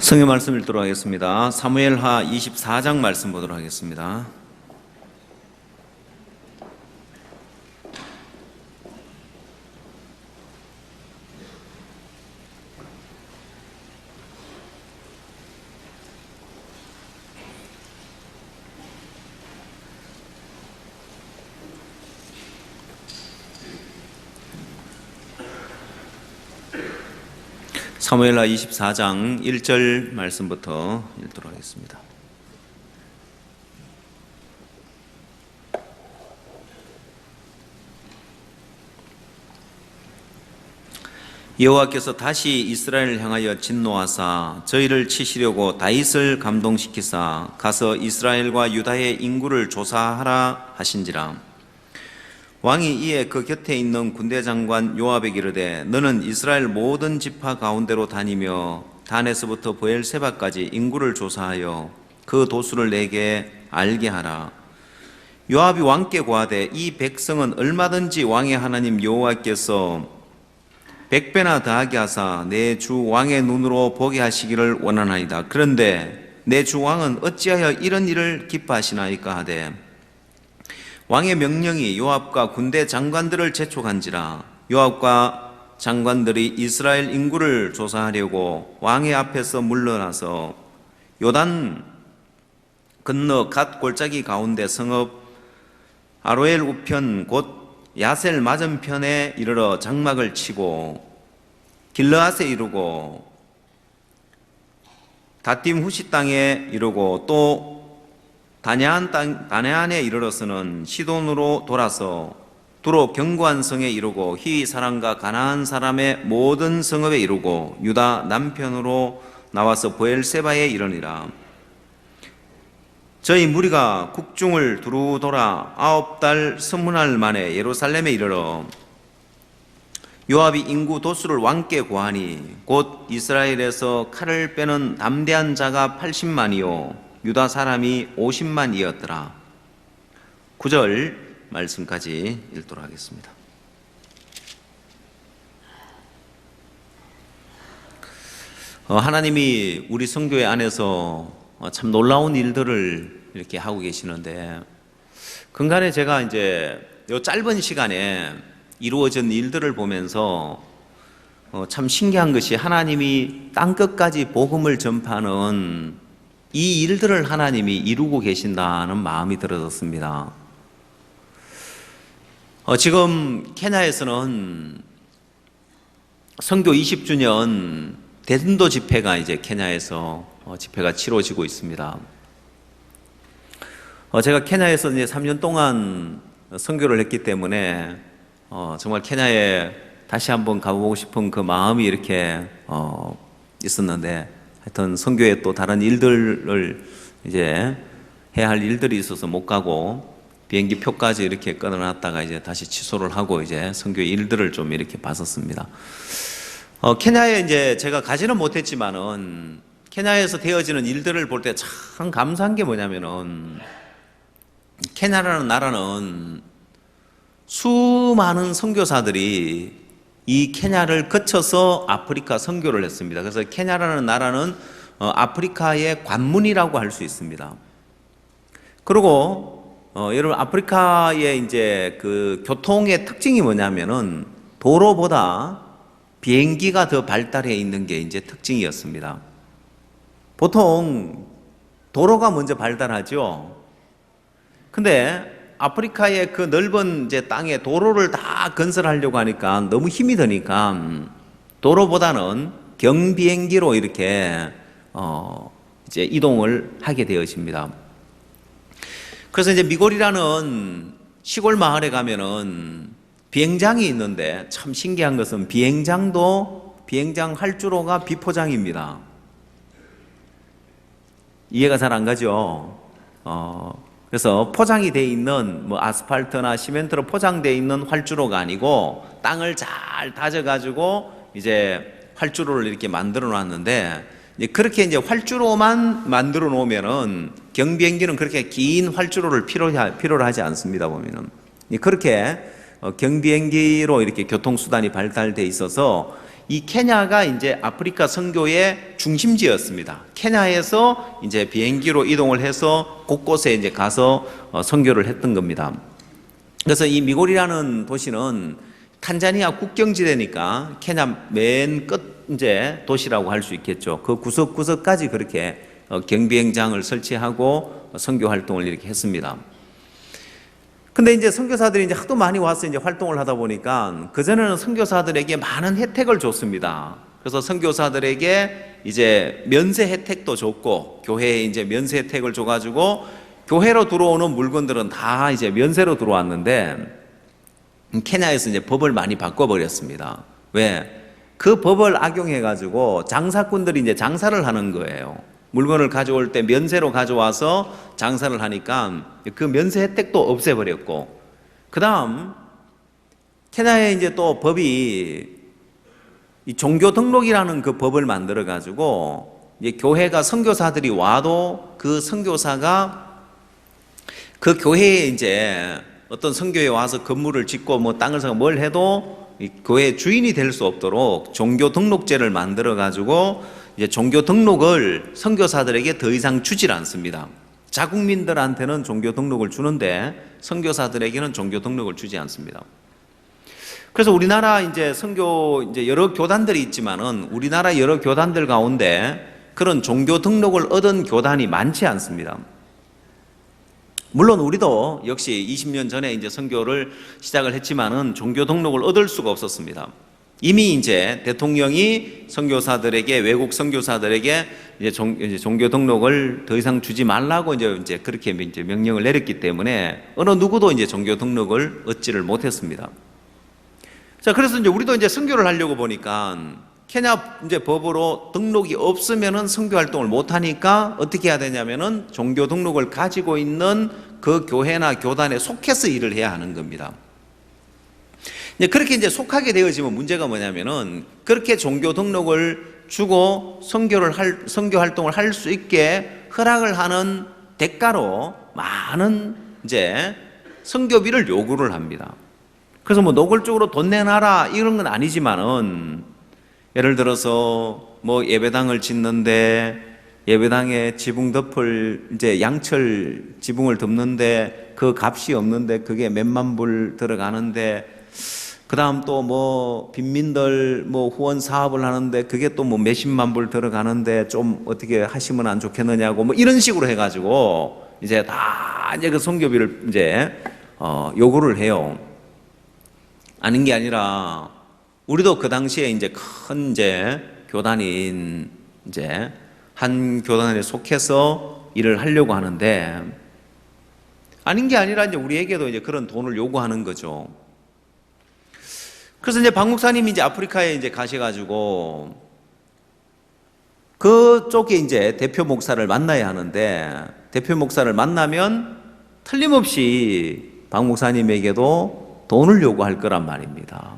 성경 말씀 읽도록 하겠습니다. 사무엘하 24장 말씀 보도록 하겠습니다. 사무엘하 24장 1절 말씀부터 읽도록 하겠습니다. 여호와께서 다시 이스라엘을 향하여 진노하사 저희를 치시려고 다윗을 감동시키사 가서 이스라엘과 유다의 인구를 조사하라 하신지라. 왕이 이에 그 곁에 있는 군대 장관 요압에게 이르되 너는 이스라엘 모든 지파 가운데로 다니며 단에서부터 브엘세바까지 인구를 조사하여 그 도수를 내게 알게 하라. 요압이 왕께 고하되 이 백성은 얼마든지 왕의 하나님 여호와께서 100배나 더하게 하사 내 주 왕의 눈으로 보게 하시기를 원하나이다. 그런데 내 주 왕은 어찌하여 이런 일을 기뻐하시나이까 하되 왕의 명령이 요압과 군대 장관들을 재촉한지라. 요압과 장관들이 이스라엘 인구를 조사하려고 왕의 앞에서 물러나서 요단 건너 갓 골짜기 가운데 성읍 아로엘 우편 곧 야셀 맞은편에 이르러 장막을 치고 길르앗에 이르고 다딤 후시 땅에 이르고 또 다네안에 이르러서는 시돈으로 돌아서 두로 견고한 성에 이르고 히위 사람과 가나안 사람의 모든 성읍에 이르고 유다 남편으로 나와서 브엘세바에 이르니라. 저희 무리가 국중을 두루 돌아 9달 서문할 만에 예루살렘에 이르러 요압이 인구 도수를 왕께 고하니 곧 이스라엘에서 칼을 빼는 담대한 자가 80만이요 유다 사람이 50만이었더라. 9절 말씀까지 읽도록 하겠습니다. 하나님이 우리 선교회 안에서 참 놀라운 일들을 이렇게 하고 계시는데 근간에 제가 이제 이 짧은 시간에 이루어진 일들을 보면서 참 신기한 것이 하나님이 땅끝까지 복음을 전파하는 이 일들을 하나님이 이루고 계신다는 마음이 들어졌습니다. 지금 케냐에서는 선교 20주년 대전도 집회가 이제 케냐에서 집회가 치러지고 있습니다. 제가 케냐에서 이제 3년 동안 선교를 했기 때문에 정말 케냐에 다시 한번 가보고 싶은 그 마음이 이렇게 있었는데 하여튼 선교에 또 다른 일들을 이제 해야 할 일들이 있어서 못 가고 비행기 표까지 이렇게 끊어놨다가 이제 다시 취소를 하고 이제 선교 일들을 좀 이렇게 봤었습니다. 케냐에 이제 제가 가지는 못했지만은 케냐에서 되어지는 일들을 볼 때 참 감사한 게 뭐냐면은 케냐라는 나라는 수많은 선교사들이 이 케냐를 거쳐서 아프리카 선교를 했습니다. 그래서 케냐라는 나라는 아프리카의 관문이라고 할 수 있습니다. 그리고 여러분 아프리카의 이제 그 교통의 특징이 뭐냐면은 도로보다 비행기가 더 발달해 있는 게 이제 특징이었습니다. 보통 도로가 먼저 발달하죠. 근데 아프리카의 그 넓은 이제 땅에 도로를 다 건설하려고 하니까 너무 힘이 드니까 도로보다는 경비행기로 이렇게 이제 이동을 하게 되어집니다. 그래서 이제 미골이라는 시골 마을에 가면은 비행장이 있는데 참 신기한 것은 비행장 활주로가 비포장입니다. 이해가 잘 안 가죠? 그래서 포장이 돼 있는 뭐 아스팔트나 시멘트로 포장되어 있는 활주로가 아니고 땅을 잘 다져가지고 이제 활주로를 이렇게 만들어 놨는데, 이제 그렇게 이제 활주로만 만들어 놓으면은 경비행기는 그렇게 긴 활주로를 필요로 하지 않습니다. 보면은 그렇게 경비행기로 이렇게 교통수단이 발달돼 있어서 이 케냐가 이제 아프리카 선교의 중심지였습니다. 케냐에서 이제 비행기로 이동을 해서 곳곳에 이제 가서 선교를 했던 겁니다. 그래서 이 미골이라는 도시는 탄자니아 국경지대니까 케냐 맨 끝 이제 도시라고 할 수 있겠죠. 그 구석구석까지 그렇게 경비행장을 설치하고 선교 활동을 이렇게 했습니다. 근데 이제 선교사들이 이제 하도 많이 와서 이제 활동을 하다 보니까 그전에는 선교사들에게 많은 혜택을 줬습니다. 그래서 선교사들에게 이제 면세 혜택도 줬고, 교회에 이제 면세 혜택을 줘가지고 교회로 들어오는 물건들은 다 이제 면세로 들어왔는데, 케냐에서 이제 법을 많이 바꿔버렸습니다. 왜? 그 법을 악용해가지고 장사꾼들이 이제 장사를 하는 거예요. 물건을 가져올 때 면세로 가져와서 장사를 하니까 그 면세 혜택도 없애버렸고, 그 다음 케냐에 이제 또 법이 이 종교 등록이라는 그 법을 만들어 가지고 이제 교회가 선교사들이 와도 그 선교사가 그 교회에 이제 어떤 선교에 와서 건물을 짓고 뭐 땅을 사고 뭘 해도 이 교회 주인이 될 수 없도록 종교 등록제를 만들어 가지고 이제 종교 등록을 선교사들에게 더 이상 주질 않습니다. 자국민들한테는 종교 등록을 주는데 선교사들에게는 종교 등록을 주지 않습니다. 그래서 우리나라 이제 선교 이제 여러 교단들이 있지만은 우리나라 여러 교단들 가운데 그런 종교 등록을 얻은 교단이 많지 않습니다. 물론 우리도 역시 20년 전에 이제 선교를 시작을 했지만은 종교 등록을 얻을 수가 없었습니다. 이미 이제 대통령이 선교사들에게, 외국 선교사들에게 이제 종교 등록을 더 이상 주지 말라고 이제 그렇게 이제 명령을 내렸기 때문에 어느 누구도 이제 종교 등록을 얻지를 못했습니다. 자, 그래서 이제 우리도 이제 선교를 하려고 보니까 케냐 이제 법으로 등록이 없으면은 선교 활동을 못 하니까 어떻게 해야 되냐면은 종교 등록을 가지고 있는 그 교회나 교단에 속해서 일을 해야 하는 겁니다. 이제 그렇게 이제 속하게 되어지면 문제가 뭐냐면은 그렇게 종교 등록을 주고 선교 활동을 할 수 있게 허락을 하는 대가로 많은 이제 선교비를 요구를 합니다. 그래서 뭐 노골적으로 돈 내놔라 이런 건 아니지만은 예를 들어서 뭐 예배당을 짓는데 예배당에 지붕 덮을 이제 양철 지붕을 덮는데 그 값이 없는데 그게 몇만 불 들어가는데, 그 다음 또 뭐 빈민들 뭐 후원 사업을 하는데 그게 또 뭐 몇십만 불 들어가는데 좀 어떻게 하시면 안 좋겠느냐고 뭐 이런 식으로 해가지고 이제 다 이제 그 선교비를 이제 요구를 해요. 아닌 게 아니라 우리도 그 당시에 이제 큰 이제 교단인 이제 한 교단에 속해서 일을 하려고 하는데, 아닌 게 아니라 이제 우리에게도 이제 그런 돈을 요구하는 거죠. 그래서 이제 박 목사님이 이제 아프리카에 이제 가셔가지고 그쪽에 이제 대표 목사를 만나야 하는데, 대표 목사를 만나면 틀림없이 박 목사님에게도 돈을 요구할 거란 말입니다.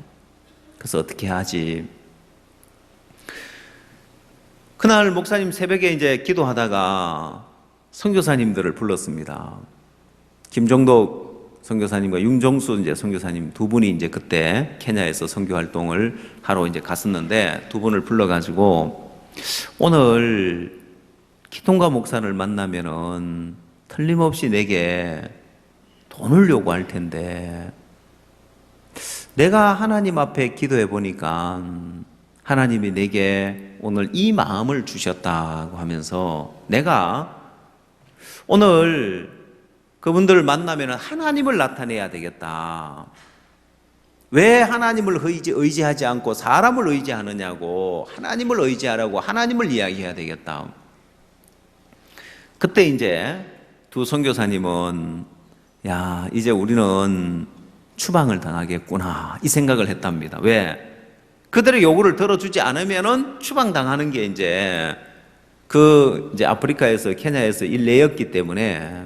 그래서 어떻게 하지? 그날 목사님 새벽에 이제 기도하다가 선교사님들을 불렀습니다. 김종덕 선교사님과 윤정수 이제 선교사님 두 분이 이제 그때 케냐에서 선교 활동을 하러 이제 갔었는데, 두 분을 불러가지고 오늘 키통가 목사를 만나면은 틀림없이 내게 돈을 요구할 텐데, 내가 하나님 앞에 기도해 보니까 하나님이 내게 오늘 이 마음을 주셨다고 하면서 내가 오늘 그분들을 만나면 하나님을 나타내야 되겠다. 왜 하나님을 의지하지 않고 사람을 의지하느냐고, 하나님을 의지하라고 하나님을 이야기해야 되겠다. 그때 이제 두 선교사님은 야, 이제 우리는 추방을 당하겠구나 이 생각을 했답니다. 왜? 그들의 요구를 들어주지 않으면은 추방당하는 게 이제 이제 아프리카에서 케냐에서 일례였기 때문에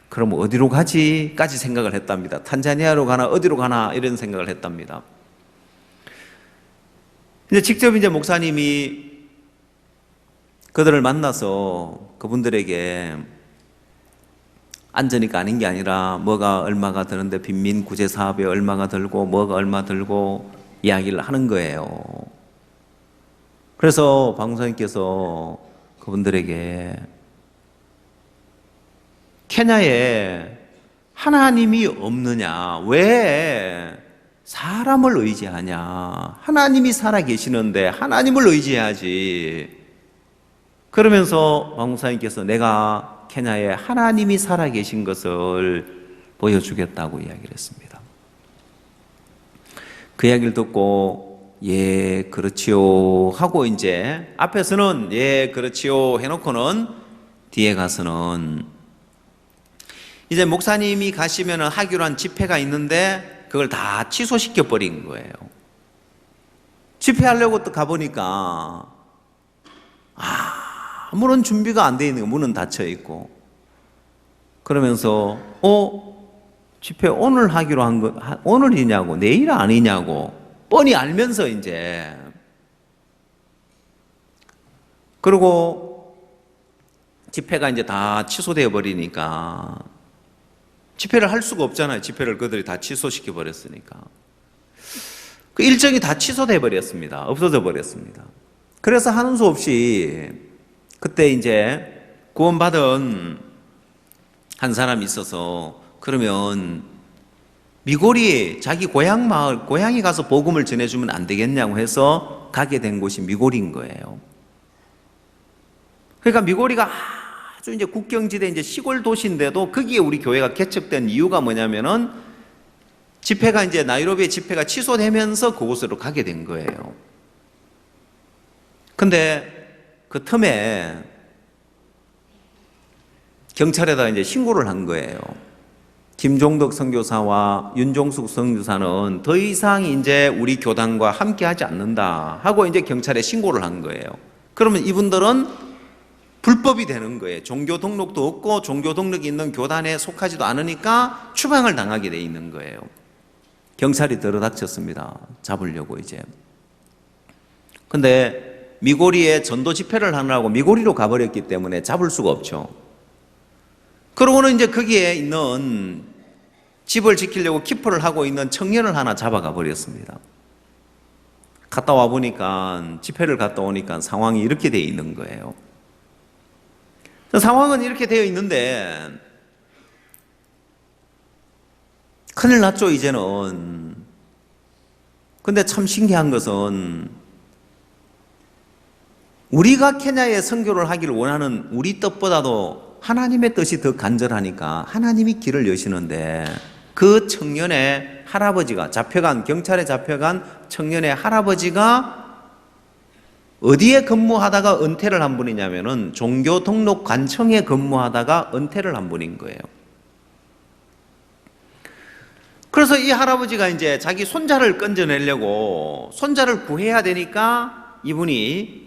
그럼 어디로 가지까지 생각을 했답니다. 탄자니아로 가나 어디로 가나 이런 생각을 했답니다. 이제 직접 이제 목사님이 그들을 만나서 그분들에게 안전이가 아닌 게 아니라 뭐가 얼마가 드는데 빈민 구제 사업에 얼마가 들고 뭐가 얼마 들고 이야기를 하는 거예요. 그래서 박 목사님께서 그분들에게 케냐에 하나님이 없느냐? 왜 사람을 의지하냐? 하나님이 살아계시는데 하나님을 의지해야지. 그러면서 박 목사님께서 내가 케냐에 하나님이 살아계신 것을 보여주겠다고 이야기를 했습니다. 그 이야기를 듣고 예 그렇지요 하고 이제 앞에서는 예 그렇지요 해놓고는 뒤에 가서는 이제 목사님이 가시면 하기로 한 집회가 있는데 그걸 다 취소시켜 버린 거예요. 집회하려고 또 가보니까 아무런 준비가 안 돼 있는 거예요. 문은 닫혀 있고. 그러면서 집회 오늘 하기로 한 거 오늘이냐고 내일 아니냐고 뻔히 알면서 이제 그리고 집회가 이제 다 취소되어 버리니까 집회를 할 수가 없잖아요. 집회를 그들이 다 취소시켜 버렸으니까. 그 일정이 다 취소돼 버렸습니다. 없어져 버렸습니다. 그래서 하는 수 없이 그때 이제 구원받은 한 사람이 있어서 그러면 미고리에 자기 고향 마을, 고향에 가서 복음을 전해주면 안 되겠냐고 해서 가게 된 곳이 미고리인 거예요. 그러니까 미고리가 아주 이제 국경지대 이제 시골 도시인데도 거기에 우리 교회가 개척된 이유가 뭐냐면은 집회가 이제 나이로비의 집회가 취소되면서 그곳으로 가게 된 거예요. 근데 그 틈에 경찰에다가 이제 신고를 한 거예요. 김종덕 선교사와 윤종숙 선교사는 더 이상 이제 우리 교단과 함께 하지 않는다 하고 이제 경찰에 신고를 한 거예요. 그러면 이분들은 불법이 되는 거예요. 종교 등록도 없고 종교 등록이 있는 교단에 속하지도 않으니까 추방을 당하게 돼 있는 거예요. 경찰이 들어닥쳤습니다. 잡으려고 이제. 근데 미고리에 전도 집회를 하느라고 미고리로 가버렸기 때문에 잡을 수가 없죠. 그러고는 이제 거기에 있는 집을 지키려고 키포를 하고 있는 청년을 하나 잡아가 버렸습니다. 갔다 와 보니까 집회를 갔다 오니까 상황이 이렇게 돼 있는 거예요. 상황은 이렇게 되어 있는데 큰일 났죠 이제는. 근데 참 신기한 것은 우리가 케냐에 선교를 하기를 원하는 우리 뜻보다도 하나님의 뜻이 더 간절하니까 하나님이 길을 여시는데 그 청년의 할아버지가 경찰에 잡혀간 청년의 할아버지가 어디에 근무하다가 은퇴를 한 분이냐면은 종교 등록 관청에 근무하다가 은퇴를 한 분인 거예요. 그래서 이 할아버지가 이제 자기 손자를 건져내려고 손자를 구해야 되니까 이분이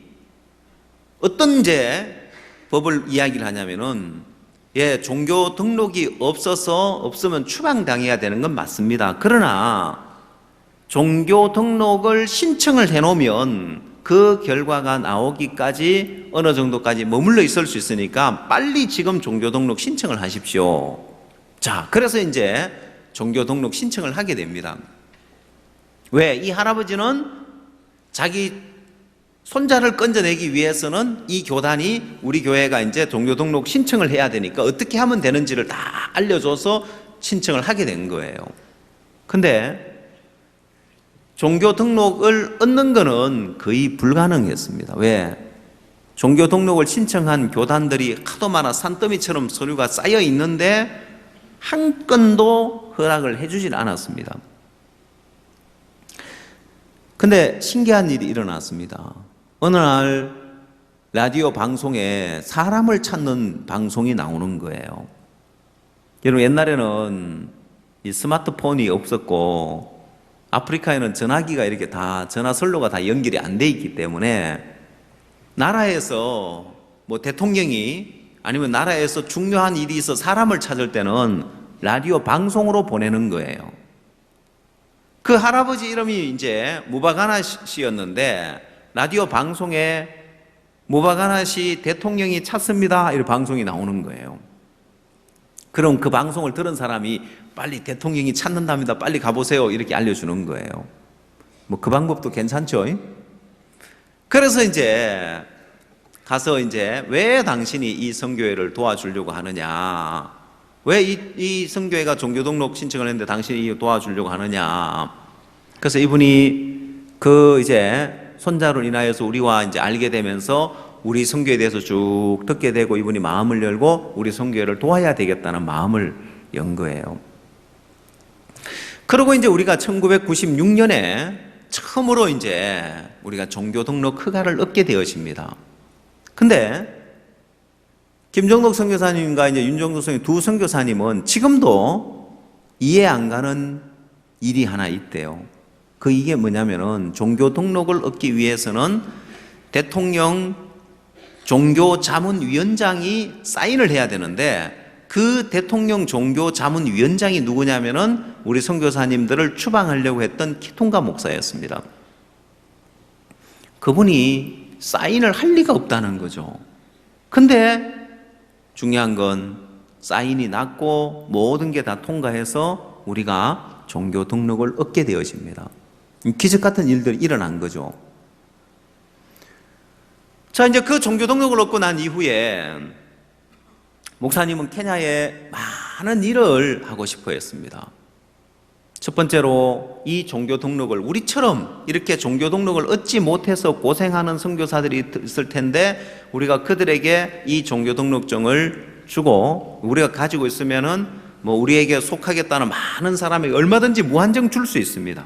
어떤 이제 법을 이야기를 하냐면은 종교 등록이 없으면 추방당해야 되는 건 맞습니다. 그러나 종교 등록을 신청을 해놓으면 그 결과가 나오기까지 어느 정도까지 머물러 있을 수 있으니까 빨리 지금 종교 등록 신청을 하십시오. 자, 그래서 이제 종교 등록 신청을 하게 됩니다. 왜? 이 할아버지는 자기 손자를 건져내기 위해서는 이 교단이 우리 교회가 이제 종교 등록 신청을 해야 되니까 어떻게 하면 되는지를 다 알려줘서 신청을 하게 된 거예요. 근데 종교 등록을 얻는 거는 거의 불가능했습니다. 왜? 종교 등록을 신청한 교단들이 하도 많아 산더미처럼 서류가 쌓여 있는데 한 건도 허락을 해주질 않았습니다. 근데 신기한 일이 일어났습니다. 어느 날 라디오 방송에 사람을 찾는 방송이 나오는 거예요. 여러분, 옛날에는 이 스마트폰이 없었고 아프리카에는 전화기가 이렇게 다 전화선로가 다 연결이 안 돼 있기 때문에 나라에서 뭐 대통령이 아니면 나라에서 중요한 일이 있어 사람을 찾을 때는 라디오 방송으로 보내는 거예요. 그 할아버지 이름이 이제 무바가나 씨였는데 라디오 방송에 무바가나 씨 대통령이 찾습니다 이런 방송이 나오는 거예요. 그럼 그 방송을 들은 사람이 빨리 대통령이 찾는답니다, 빨리 가보세요 이렇게 알려주는 거예요. 뭐 그 방법도 괜찮죠? 그래서 이제 가서 이제 왜 당신이 이 선교회를 도와주려고 하느냐, 왜 이 선교회가 종교 등록 신청을 했는데 당신이 도와주려고 하느냐. 그래서 이분이 그 이제 손자로 인하여서 우리와 이제 알게 되면서 우리 선교에 대해서 쭉 듣게 되고 이분이 마음을 열고 우리 선교회를 도와야 되겠다는 마음을 연 거예요. 그리고 이제 우리가 1996년에 처음으로 이제 우리가 종교 등록 허가를 얻게 되어집니다. 근데 김정덕 선교사님과 이제 윤정도 선교사님 두 선교사님은 지금도 이해 안 가는 일이 하나 있대요. 이게 뭐냐면은 종교 등록을 얻기 위해서는 대통령 종교자문위원장이 사인을 해야 되는데 그 대통령 종교자문위원장이 누구냐면은 우리 선교사님들을 추방하려고 했던 키통가 목사였습니다. 그분이 사인을 할 리가 없다는 거죠. 근데 중요한 건 사인이 났고 모든 게 다 통과해서 우리가 종교 등록을 얻게 되어집니다. 기적 같은 일들이 일어난 거죠. 자, 이제 그 종교 등록을 얻고 난 이후에 목사님은 케냐에 많은 일을 하고 싶어 했습니다. 첫 번째로 이 종교 등록을 우리처럼 이렇게 종교 등록을 얻지 못해서 고생하는 선교사들이 있을 텐데 우리가 그들에게 이 종교 등록증을 주고 우리가 가지고 있으면은 뭐 우리에게 속하겠다는 많은 사람에게 얼마든지 무한정 줄 수 있습니다.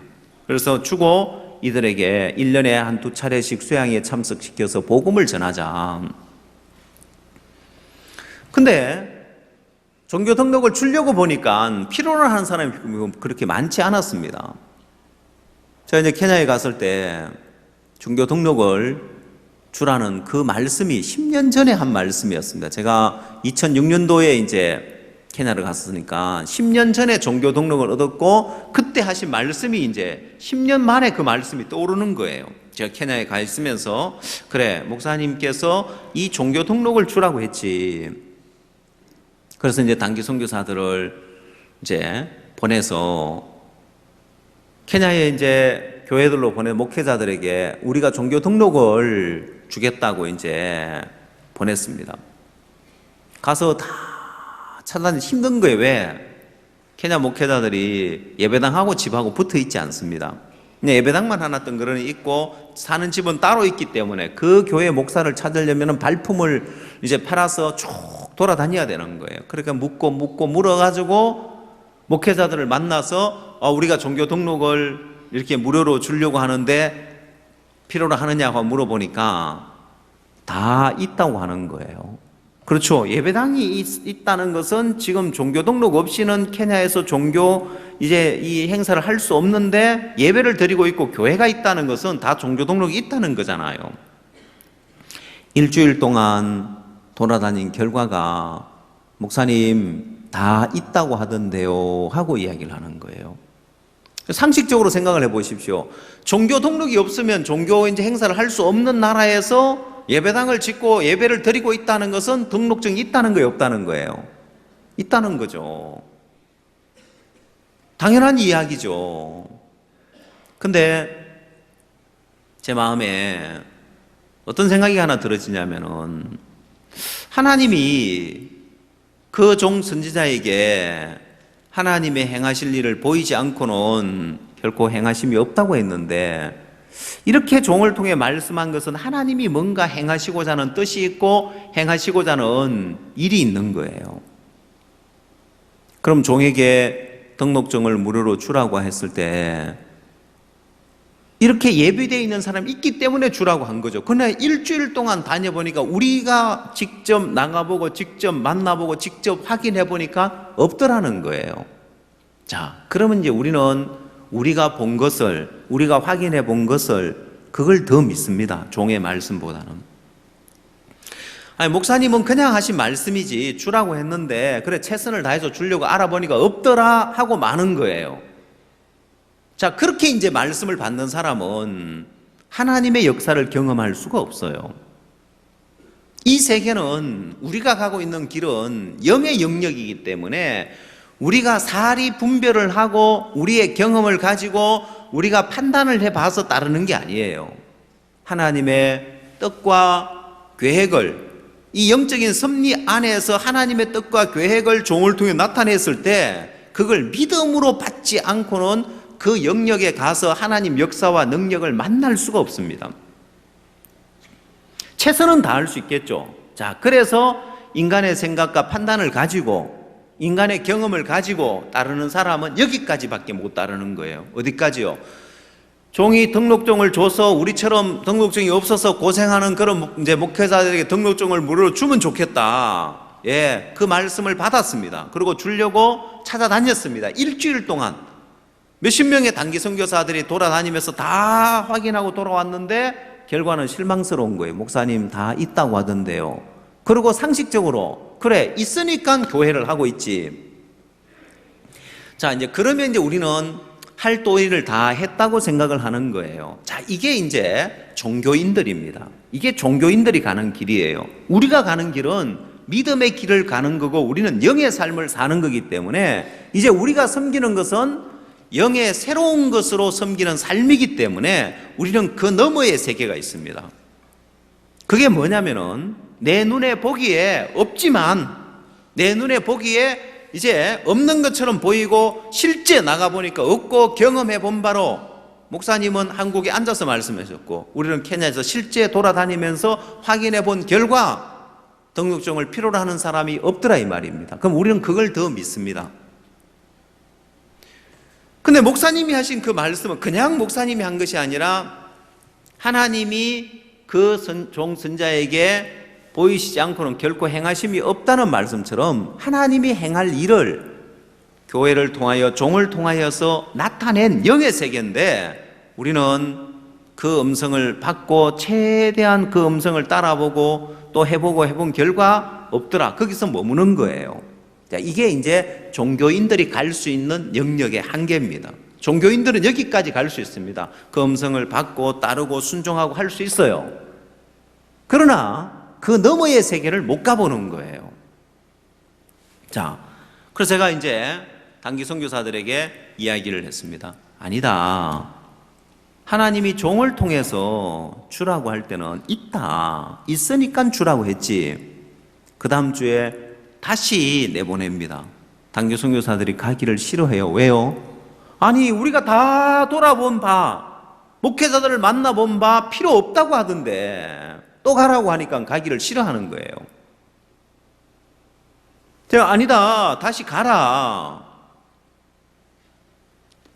그래서 주고 이들에게 1년에 한두 차례씩 수양회에 참석시켜서 복음을 전하자. 근데 종교 등록을 주려고 보니까 필요로 하는 사람이 그렇게 많지 않았습니다. 제가 이제 케냐에 갔을 때 종교 등록을 주라는 그 말씀이 10년 전에 한 말씀이었습니다. 제가 2006년도에 이제 케냐를 갔으니까 10년 전에 종교 등록을 얻었고 그때 하신 말씀이 이제 10년 만에 그 말씀이 떠오르는 거예요. 제가 케냐에 가 있으면서 그래, 목사님께서 이 종교 등록을 주라고 했지. 그래서 이제 단기 선교사들을 이제 보내서 케냐에 이제 교회들로 보내 목회자들에게 우리가 종교 등록을 주겠다고 이제 보냈습니다. 가서 다 찾아다니 힘든 거예요. 왜? 케냐 목회자들이 예배당하고 집하고 붙어 있지 않습니다. 그냥 예배당만 하나 덩그러니 있고 사는 집은 따로 있기 때문에 그 교회 목사를 찾으려면 발품을 이제 팔아서 쭉 돌아다녀야 되는 거예요. 그러니까 묻고 물어가지고 목회자들을 만나서 우리가 종교 등록을 이렇게 무료로 주려고 하는데 필요로 하느냐고 물어보니까 다 있다고 하는 거예요. 그렇죠. 예배당이 있다는 것은 지금 종교 등록 없이는 케냐에서 종교 이제 이 행사를 할 수 없는데 예배를 드리고 있고 교회가 있다는 것은 다 종교 등록이 있다는 거잖아요. 일주일 동안 돌아다닌 결과가 목사님 다 있다고 하던데요 하고 이야기를 하는 거예요. 상식적으로 생각을 해보십시오. 종교 등록이 없으면 종교 이제 행사를 할 수 없는 나라에서 예배당을 짓고 예배를 드리고 있다는 것은 등록증이 있다는 거예요, 없다는 거예요? 있다는 거죠. 당연한 이야기죠. 근데 제 마음에 어떤 생각이 하나 들어지냐면은 하나님이 그 종 선지자에게 하나님의 행하실 일을 보이지 않고는 결코 행하심이 없다고 했는데 이렇게 종을 통해 말씀한 것은 하나님이 뭔가 행하시고자 하는 뜻이 있고 행하시고자 하는 일이 있는 거예요. 그럼 종에게 등록증을 무료로 주라고 했을 때 이렇게 예비되어 있는 사람이 있기 때문에 주라고 한 거죠. 그러나 일주일 동안 다녀보니까 우리가 직접 나가보고 직접 만나보고 직접 확인해 보니까 없더라는 거예요. 자, 그러면 이제 우리는 우리가 본 것을, 우리가 확인해 본 것을 그걸 더 믿습니다. 종의 말씀보다는. 아니, 목사님은 그냥 하신 말씀이지 주라고 했는데 그래 최선을 다해서 주려고 알아보니까 없더라 하고 마는 거예요. 자, 그렇게 이제 말씀을 받는 사람은 하나님의 역사를 경험할 수가 없어요. 이 세계는, 우리가 가고 있는 길은 영의 영역이기 때문에 우리가 사리 분별을 하고 우리의 경험을 가지고 우리가 판단을 해봐서 따르는 게 아니에요. 하나님의 뜻과 계획을, 이 영적인 섭리 안에서 하나님의 뜻과 계획을 종을 통해 나타냈을 때 그걸 믿음으로 받지 않고는 그 영역에 가서 하나님 역사와 능력을 만날 수가 없습니다. 최선은 다할 수 있겠죠. 자, 그래서 인간의 생각과 판단을 가지고 인간의 경험을 가지고 따르는 사람은 여기까지밖에 못 따르는 거예요. 어디까지요? 종이 등록증을 줘서 우리처럼 등록증이 없어서 고생하는 그런 이제 목회자들에게 등록증을 무료로 주면 좋겠다. 예, 그 말씀을 받았습니다. 그리고 주려고 찾아다녔습니다. 일주일 동안 몇십 명의 단기 선교사들이 돌아다니면서 다 확인하고 돌아왔는데 결과는 실망스러운 거예요. 목사님 다 있다고 하던데요. 그리고 상식적으로 그래 있으니까 교회를 하고 있지. 자, 이제 그러면 이제 우리는 할 도리를 다 했다고 생각을 하는 거예요. 자, 이게 이제 종교인들입니다. 이게 종교인들이 가는 길이에요. 우리가 가는 길은 믿음의 길을 가는 거고 우리는 영의 삶을 사는 거기 때문에 이제 우리가 섬기는 것은 영의 새로운 것으로 섬기는 삶이기 때문에 우리는 그 너머의 세계가 있습니다. 그게 뭐냐면은 내 눈에 보기에 없지만 내 눈에 보기에 이제 없는 것처럼 보이고 실제 나가보니까 없고 경험해 본 바로 목사님은 한국에 앉아서 말씀하셨고 우리는 케냐에서 실제 돌아다니면서 확인해 본 결과 등록증을 필요로 하는 사람이 없더라 이 말입니다. 그럼 우리는 그걸 더 믿습니다. 근데 목사님이 하신 그 말씀은 그냥 목사님이 한 것이 아니라 하나님이 그 선자에게 보이시지 않고는 결코 행하심이 없다는 말씀처럼 하나님이 행할 일을 교회를 통하여 종을 통하여서 나타낸 영의 세계인데 우리는 그 음성을 받고 최대한 그 음성을 따라보고 또 해본 결과 없더라. 거기서 머무는 거예요. 자, 이게 이제 종교인들이 갈 수 있는 영역의 한계입니다. 종교인들은 여기까지 갈 수 있습니다. 그 음성을 받고 따르고 순종하고 할 수 있어요. 그러나 그 너머의 세계를 못 가보는 거예요. 자, 그래서 제가 이제 단기 선교사들에게 이야기를 했습니다. 아니다. 하나님이 종을 통해서 주라고 할 때는 있다. 있으니까 주라고 했지. 그 다음 주에 다시 내보냅니다. 단기 선교사들이 가기를 싫어해요. 왜요? 아니 우리가 다 돌아본 바 목회자들을 만나본 바 필요 없다고 하던데 또 가라고 하니까 가기를 싫어하는 거예요. 제가 아니다. 다시 가라.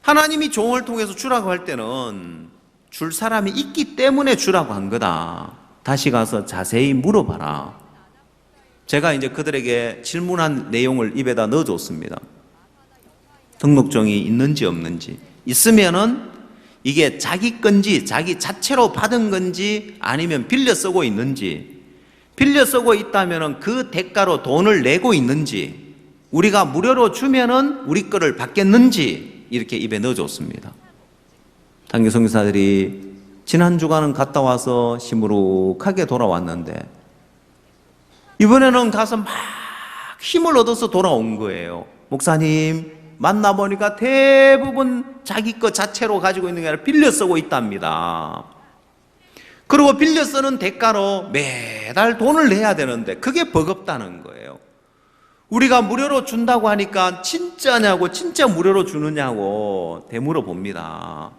하나님이 종을 통해서 주라고 할 때는 줄 사람이 있기 때문에 주라고 한 거다. 다시 가서 자세히 물어봐라. 제가 이제 그들에게 질문한 내용을 입에다 넣어줬습니다. 등록증이 있는지 없는지. 있으면은 이게 자기 건지 자기 자체로 받은 건지 아니면 빌려 쓰고 있는지. 빌려 쓰고 있다면은 그 대가로 돈을 내고 있는지 우리가 무료로 주면은 우리 거를 받겠는지 이렇게 입에 넣어줬습니다. 단기 선교사들이 지난 주간은 갔다 와서 시무룩하게 돌아왔는데 이번에는 가서 막 힘을 얻어서 돌아온 거예요. 목사님 만나보니까 대부분 자기 것 자체로 가지고 있는 게 아니라 빌려 쓰고 있답니다. 그리고 빌려 쓰는 대가로 매달 돈을 내야 되는데 그게 버겁다는 거예요. 우리가 무료로 준다고 하니까 진짜냐고 진짜 무료로 주느냐고 되물어 봅니다.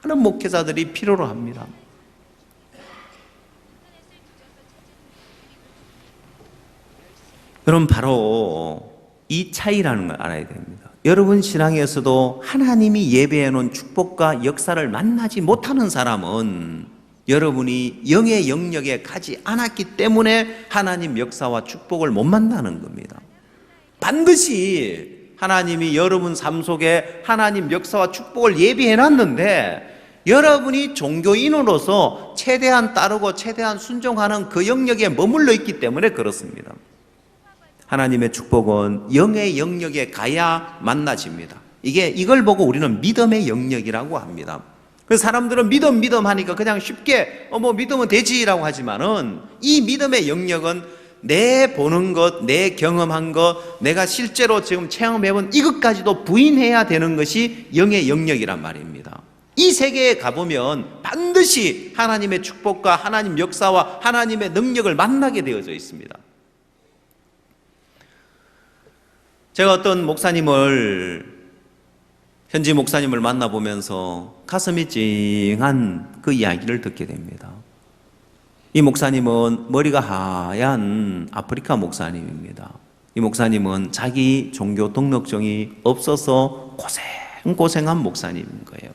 많은 목회자들이 필요로 합니다. 여러분 바로 이 차이라는 걸 알아야 됩니다. 여러분 신앙에서도 하나님이 예배해 놓은 축복과 역사를 만나지 못하는 사람은 여러분이 영의 영역에 가지 않았기 때문에 하나님 역사와 축복을 못 만나는 겁니다. 반드시 하나님이 여러분 삶 속에 하나님 역사와 축복을 예비해 놨는데 여러분이 종교인으로서 최대한 따르고 최대한 순종하는 그 영역에 머물러 있기 때문에 그렇습니다. 하나님의 축복은 영의 영역에 가야 만나집니다. 이걸 보고 우리는 믿음의 영역이라고 합니다. 그래서 사람들은 믿음 하니까 그냥 쉽게 뭐 믿으면 되지라고 하지만은 이 믿음의 영역은 내 보는 것, 내 경험한 것, 내가 실제로 지금 체험해본 이것까지도 부인해야 되는 것이 영의 영역이란 말입니다. 이 세계에 가보면 반드시 하나님의 축복과 하나님 역사와 하나님의 능력을 만나게 되어져 있습니다. 제가 어떤 현지 목사님을 만나보면서 가슴이 찡한 그 이야기를 듣게 됩니다. 이 목사님은 머리가 하얀 아프리카 목사님입니다. 이 목사님은 자기 종교 등록증이 없어서 고생한 목사님인 거예요.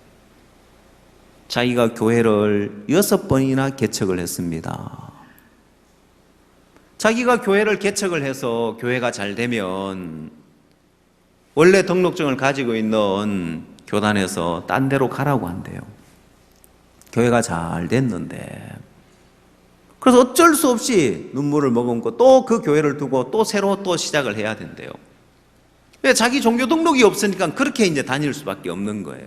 자기가 교회를 6번이나 개척을 했습니다. 자기가 교회를 개척을 해서 교회가 잘 되면 원래 등록증을 가지고 있는 교단에서 딴 데로 가라고 한대요. 교회가 잘 됐는데 그래서 어쩔 수 없이 눈물을 머금고 또 그 교회를 두고 또 새로 또 시작을 해야 된대요. 자기 종교 등록이 없으니까 그렇게 이제 다닐 수밖에 없는 거예요.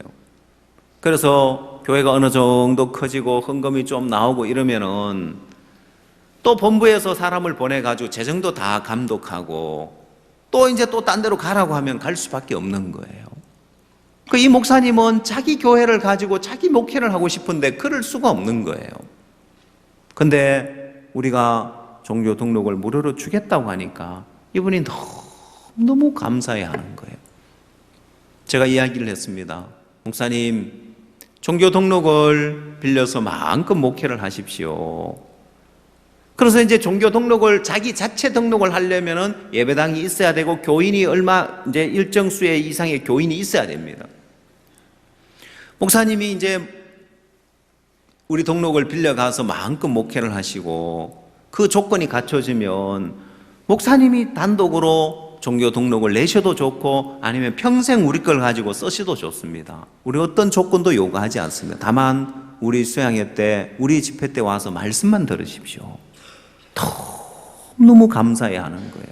그래서 교회가 어느 정도 커지고 헌금이 좀 나오고 이러면은 또 본부에서 사람을 보내가지고 재정도 다 감독하고 또 이제 또 딴 데로 가라고 하면 갈 수밖에 없는 거예요. 이 목사님은 자기 교회를 가지고 자기 목회를 하고 싶은데 그럴 수가 없는 거예요. 근데 우리가 종교 등록을 무료로 주겠다고 하니까 이분이 너무 감사해 하는 거예요. 제가 이야기를 했습니다. 목사님, 종교 등록을 빌려서 마음껏 목회를 하십시오. 그래서 이제 종교 등록을 자기 자체 등록을 하려면은 예배당이 있어야 되고 교인이 이제 일정 수의 이상의 교인이 있어야 됩니다. 목사님이 이제 우리 등록을 빌려가서 마음껏 목회를 하시고 그 조건이 갖춰지면 목사님이 단독으로 종교 등록을 내셔도 좋고 아니면 평생 우리 걸 가지고 쓰셔도 좋습니다. 우리 어떤 조건도 요구하지 않습니다. 다만 우리 수양회 때, 우리 집회 때 와서 말씀만 들으십시오. 너무 감사해 하는 거예요.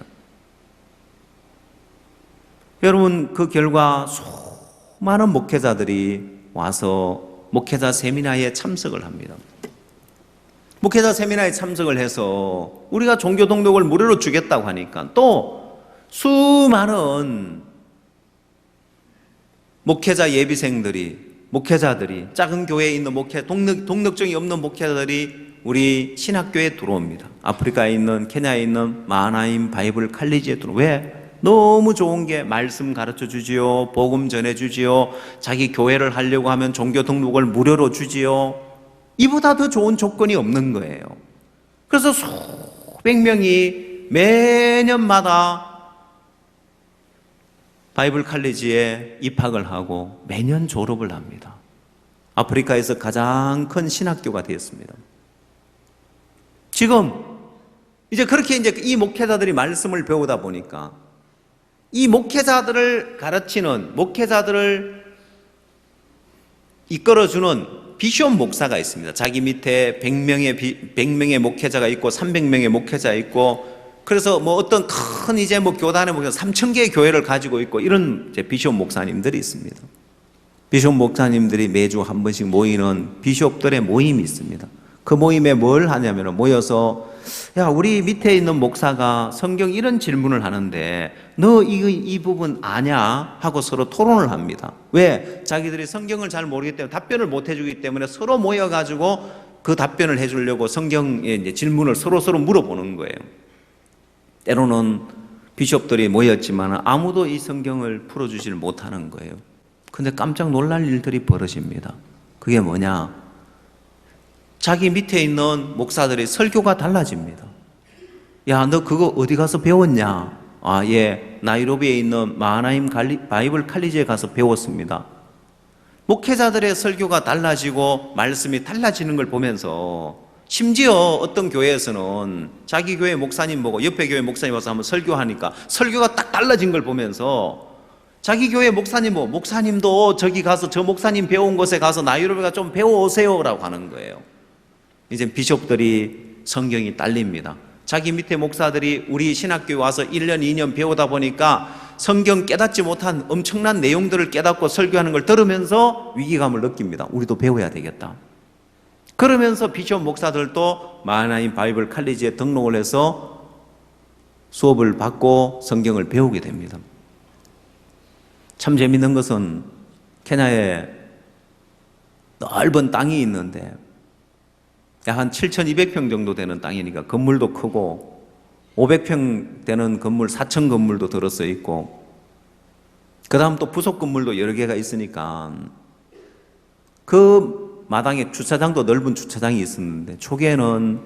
여러분, 그 결과 수많은 목회자들이 와서 목회자 세미나에 참석을 합니다. 목회자 세미나에 참석을 해서 우리가 종교 등록을 무료로 주겠다고 하니까 또 수많은 목회자 목회자들이 작은 교회에 있는 등록증이 없는 목회자들이 우리 신학교에 들어옵니다. 아프리카에 있는, 케냐에 있는 마나임 바이블 칼리지에 왜? 너무 좋은 게 말씀 가르쳐 주지요, 복음 전해 주지요, 자기 교회를 하려고 하면 종교 등록을 무료로 주지요. 이보다 더 좋은 조건이 없는 거예요. 그래서 수백 명이 매년마다 바이블 칼리지에 입학을 하고 매년 졸업을 합니다. 아프리카에서 가장 큰 신학교가 되었습니다. 지금 이제 그렇게 이제 이 목회자들이 말씀을 배우다 보니까 이 목회자들을 가르치는, 목회자들을 이끌어주는 비숍 목사가 있습니다. 자기 밑에 100명의 목회자가 있고 300명의 목회자 있고, 그래서 뭐 어떤 큰 이제 뭐 교단의 목회자 3,000개의 교회를 가지고 있고 이런 이제 비숍 목사님들이 있습니다. 비숍 목사님들이 매주 한 번씩 모이는 비숍들의 모임이 있습니다. 그 모임에 뭘 하냐면 모여서, 야, 우리 밑에 있는 목사가 성경 이런 질문을 하는데 너 이 부분 아냐? 하고 서로 토론을 합니다. 왜? 자기들이 성경을 잘 모르기 때문에 답변을 못 해주기 때문에 서로 모여가지고 그 답변을 해주려고 성경의 이제 질문을 서로 물어보는 거예요. 때로는 비숍들이 모였지만 아무도 이 성경을 풀어주질 못하는 거예요. 근데 깜짝 놀랄 일들이 벌어집니다. 그게 뭐냐? 자기 밑에 있는 목사들의 설교가 달라집니다. 야, 너 그거 어디 가서 배웠냐? 아, 예. 나이로비에 있는 마하나임 바이블 칼리지에 가서 배웠습니다. 목회자들의 설교가 달라지고 말씀이 달라지는 걸 보면서 심지어 어떤 교회에서는 자기 교회 목사님 보고 옆에 교회 목사님 와서 한번 설교하니까 설교가 딱 달라진 걸 보면서 자기 교회 목사님 보고 목사님도 저기 가서 저 목사님 배운 곳에 가서 나이로비가 좀 배워오세요 라고 하는 거예요. 이제 비숍들이 성경이 딸립니다. 자기 밑에 목사들이 우리 신학교에 와서 1년 2년 배우다 보니까 성경 깨닫지 못한 엄청난 내용들을 깨닫고 설교하는 걸 들으면서 위기감을 느낍니다. 우리도 배워야 되겠다. 그러면서 비숍 목사들도 마하나임 바이블 칼리지에 등록을 해서 수업을 받고 성경을 배우게 됩니다. 참 재밌는 것은 케냐에 넓은 땅이 있는데 약 한 7,200평 정도 되는 땅이니까 건물도 크고 500평 되는 건물 4천 건물도 들어서 있고 그 다음 또 부속 건물도 여러 개가 있으니까 그 마당에 주차장도 넓은 주차장이 있었는데 초기에는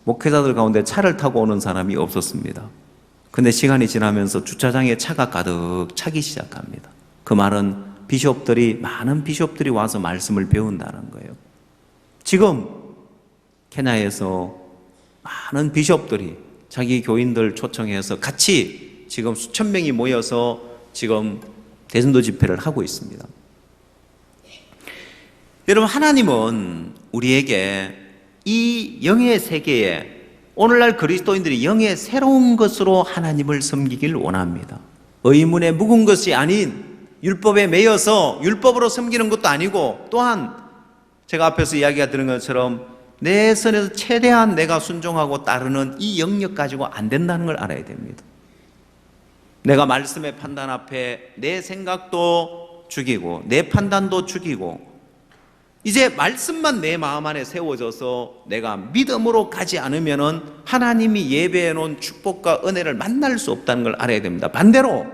목회자들 가운데 차를 타고 오는 사람이 없었습니다. 근데 시간이 지나면서 주차장에 차가 가득 차기 시작합니다. 그 말은 많은 비숍들이 와서 말씀을 배운다는 거예요. 지금 케냐에서 많은 비숍들이 자기 교인들 초청해서 같이 지금 수천 명이 모여서 지금 대전도 집회를 하고 있습니다. 여러분, 하나님은 우리에게 이 영의 세계에 오늘날 그리스도인들이 영의 새로운 것으로 하나님을 섬기길 원합니다. 의문에 묵은 것이 아닌 율법에 매여서 율법으로 섬기는 것도 아니고 또한 제가 앞에서 이야기가 드린 것처럼 내 선에서 최대한 내가 순종하고 따르는 이 영역 가지고 안 된다는 걸 알아야 됩니다. 내가 말씀의 판단 앞에 내 생각도 죽이고 내 판단도 죽이고 이제 말씀만 내 마음 안에 세워져서 내가 믿음으로 가지 않으면은 하나님이 예배해 놓은 축복과 은혜를 만날 수 없다는 걸 알아야 됩니다. 반대로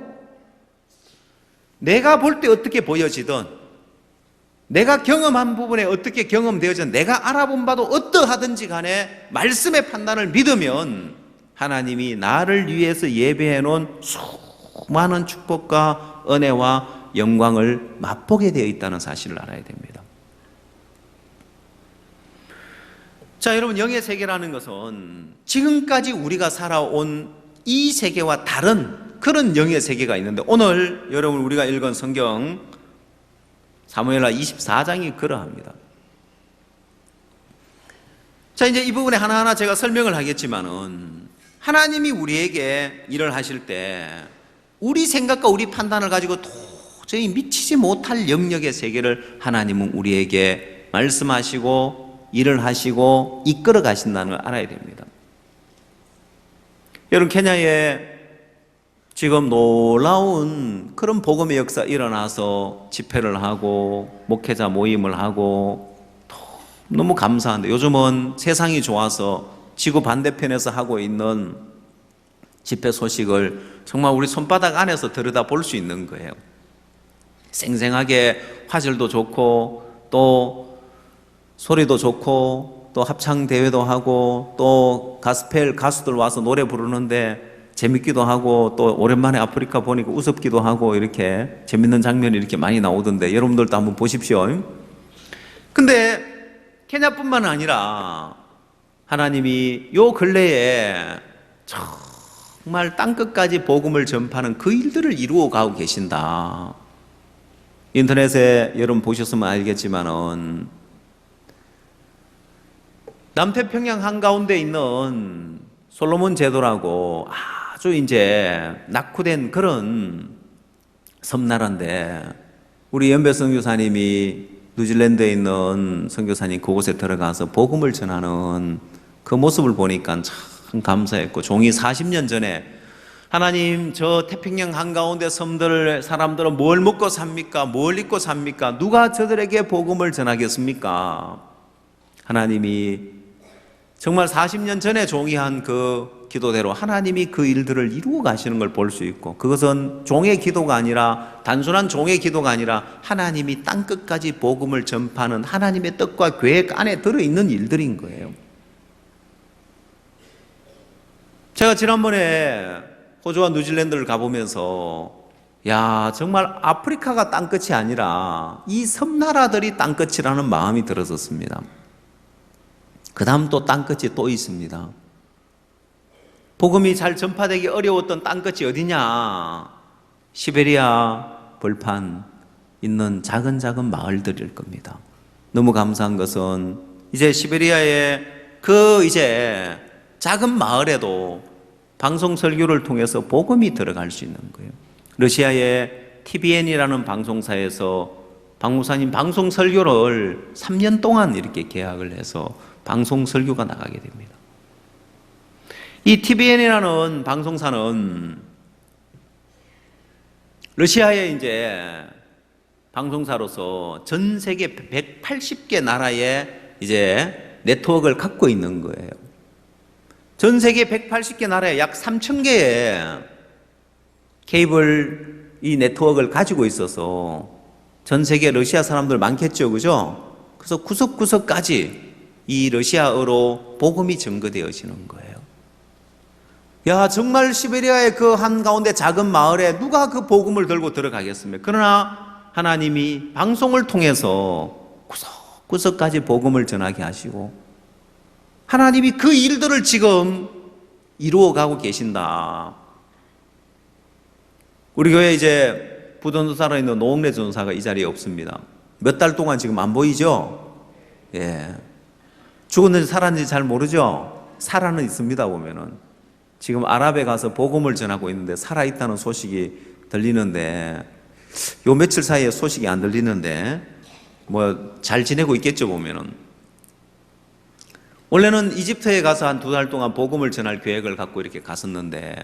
내가 볼 때 어떻게 보여지든 내가 경험한 부분에 어떻게 경험되어지든 내가 알아본 바도 어떠하든지 간에 말씀의 판단을 믿으면 하나님이 나를 위해서 예배해 놓은 수많은 축복과 은혜와 영광을 맛보게 되어 있다는 사실을 알아야 됩니다. 자, 여러분, 영의 세계라는 것은 지금까지 우리가 살아온 이 세계와 다른 그런 영의 세계가 있는데 오늘 여러분 우리가 읽은 성경 사무엘하 24장이 그러합니다. 자, 이제 이 부분에 하나하나 제가 설명을 하겠지만은 하나님이 우리에게 일을 하실 때 우리 생각과 우리 판단을 가지고 도저히 미치지 못할 영역의 세계를 하나님은 우리에게 말씀하시고 일을 하시고 이끌어 가신다는 걸 알아야 됩니다. 여러분, 케냐에 지금 놀라운 그런 복음의 역사 일어나서 집회를 하고 목회자 모임을 하고 너무 감사한데 요즘은 세상이 좋아서 지구 반대편에서 하고 있는 집회 소식을 정말 우리 손바닥 안에서 들여다 볼 수 있는 거예요. 생생하게 화질도 좋고 또 소리도 좋고 또 합창 대회도 하고 또 가스펠 가수들 와서 노래 부르는데 재밌기도 하고 또 오랜만에 아프리카 보니까 우습기도 하고 이렇게 재밌는 장면이 이렇게 많이 나오던데 여러분들도 한번 보십시오. 근데 케냐뿐만 아니라 하나님이 요 근래에 정말 땅끝까지 복음을 전파하는 그 일들을 이루어 가고 계신다. 인터넷에 여러분 보셨으면 알겠지만은 남태평양 한가운데 있는 솔로몬 제도라고 아주 이제 낙후된 그런 섬나라인데 우리 연배 선교사님이 뉴질랜드에 있는 선교사님 그곳에 들어가서 복음을 전하는 그 모습을 보니까 참 감사했고 종이 40년 전에 하나님 저 태평양 한가운데 섬들 사람들은 뭘 먹고 삽니까? 뭘 입고 삽니까? 누가 저들에게 복음을 전하겠습니까? 하나님이 정말 40년 전에 종이 한 그 기도대로 하나님이 그 일들을 이루어 가시는 걸 볼 수 있고 그것은 종의 기도가 아니라 단순한 종의 기도가 아니라 하나님이 땅끝까지 복음을 전파하는 하나님의 뜻과 계획 안에 들어있는 일들인 거예요. 제가 지난번에 호주와 뉴질랜드를 가보면서 야, 정말 아프리카가 땅끝이 아니라 이 섬나라들이 땅끝이라는 마음이 들었었습니다. 그 다음 또 땅끝이 또 있습니다. 복음이 잘 전파되기 어려웠던 땅끝이 어디냐? 시베리아 벌판 있는 작은 마을들일 겁니다. 너무 감사한 것은 이제 시베리아의 그 이제 작은 마을에도 방송 설교를 통해서 복음이 들어갈 수 있는 거예요. 러시아의 TVN이라는 방송사에서 박 목사님 방송 설교를 3년 동안 이렇게 계약을 해서 방송 설교가 나가게 됩니다. 이 TVN이라는 방송사는 러시아의 이제 방송사로서 전 세계 180개 나라의 이제 네트워크를 갖고 있는 거예요. 전 세계 180개 나라에 약 3,000개의 케이블 이 네트워크를 가지고 있어서 전 세계 러시아 사람들 많겠죠, 그죠? 그래서 구석구석까지 이 러시아어로 복음이 전거되어지는 거예요. 야, 정말 시베리아의 그 한가운데 작은 마을에 누가 그 복음을 들고 들어가겠습니까? 그러나 하나님이 방송을 통해서 구석구석까지 복음을 전하게 하시고 하나님이 그 일들을 지금 이루어가고 계신다. 우리 교회에 이제 부전도사로 있는 노홍래 전도사가 이 자리에 없습니다. 몇 달 동안 지금 안 보이죠? 예. 죽었는지 살았는지 잘 모르죠? 살아는 있습니다, 보면은. 지금 아랍에 가서 복음을 전하고 있는데 살아있다는 소식이 들리는데 요 며칠 사이에 소식이 안 들리는데 뭐 잘 지내고 있겠죠, 보면은. 원래는 이집트에 가서 한 2달 동안 복음을 전할 계획을 갖고 이렇게 갔었는데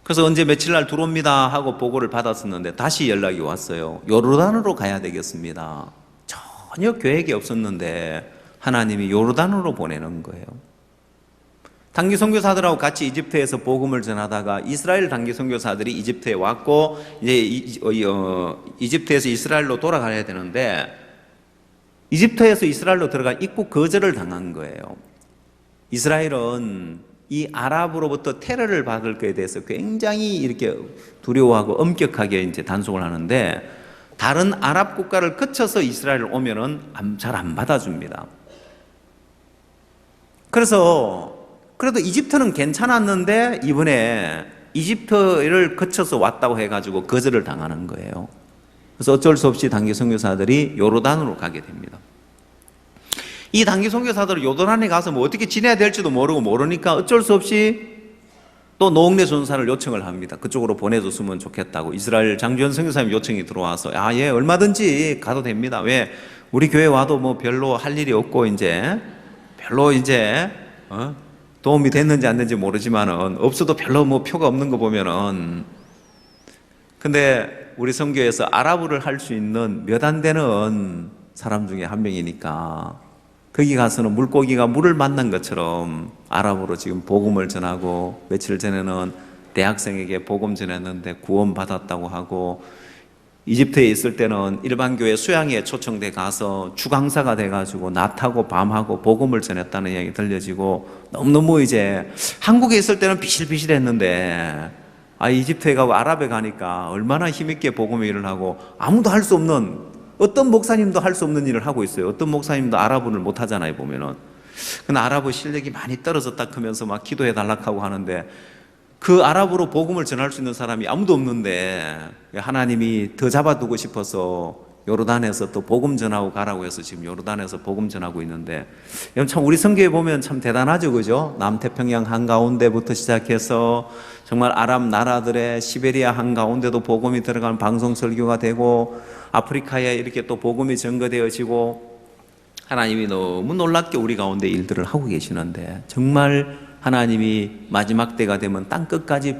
그래서 언제 며칠 날 들어옵니다 하고 보고를 받았었는데 다시 연락이 왔어요. 요르단으로 가야 되겠습니다. 전혀 계획이 없었는데 하나님이 요르단으로 보내는 거예요. 단기 선교사들하고 같이 이집트에서 복음을 전하다가 이스라엘 단기 선교사들이 이집트에 왔고 이제 이집트에서 이스라엘로 돌아가야 되는데 이집트에서 이스라엘로 들어간 입국 거절을 당한 거예요. 이스라엘은 이 아랍으로부터 테러를 받을 것에 대해서 굉장히 이렇게 두려워하고 엄격하게 이제 단속을 하는데 다른 아랍 국가를 거쳐서 이스라엘을 오면은 잘 안 받아줍니다. 그래도 이집트는 괜찮았는데 이번에 이집트를 거쳐서 왔다고 해가지고 거절을 당하는 거예요. 그래서 어쩔 수 없이 단기 선교사들이 요르단으로 가게 됩니다. 이 단기 선교사들은 요르단에 가서 뭐 어떻게 지내야 될지도 모르니까 어쩔 수 없이 또 노홍래 전사를 요청을 합니다. 그쪽으로 보내줬으면 좋겠다고. 이스라엘 장주현 선교사님 요청이 들어와서 예, 얼마든지 가도 됩니다. 왜? 우리 교회 와도 뭐 별로 할 일이 없고 별로 도움이 됐는지 안 됐는지 모르지만은 없어도 별로 뭐 표가 없는 거 보면은 근데 우리 선교에서 아랍어를 할 수 있는 몇 안 되는 사람 중에 한 명이니까 거기 가서는 물고기가 물을 만난 것처럼 아랍어로 지금 복음을 전하고 며칠 전에는 대학생에게 복음 전했는데 구원 받았다고 하고 이집트에 있을 때는 일반 교회 수양회에 초청돼 가서 주강사가 돼가지고 낮하고 밤하고 복음을 전했다는 이야기 들려지고 너무너무 이제 한국에 있을 때는 비실비실했는데 이집트에 가고 아랍에 가니까 얼마나 힘있게 복음의 일을 하고 아무도 할 수 없는 어떤 목사님도 할 수 없는 일을 하고 있어요. 어떤 목사님도 아랍어를 못 하잖아요, 보면은. 근데 아랍어 실력이 많이 떨어졌다 하면서 막 기도해 달라고 하는데 그 아랍어로 복음을 전할 수 있는 사람이 아무도 없는데 하나님이 더 잡아두고 싶어서 요르단에서 또 복음 전하고 가라고 해서 지금 요르단에서 복음 전하고 있는데 참 우리 성경에 보면 참 대단하죠, 그죠? 남태평양 한가운데부터 시작해서 정말 아랍 나라들의 시베리아 한가운데도 복음이 들어가는 방송 설교가 되고 아프리카에 이렇게 또 복음이 전거되어지고 하나님이 너무 놀랍게 우리 가운데 일들을 하고 계시는데 정말 하나님이 마지막 때가 되면 땅끝까지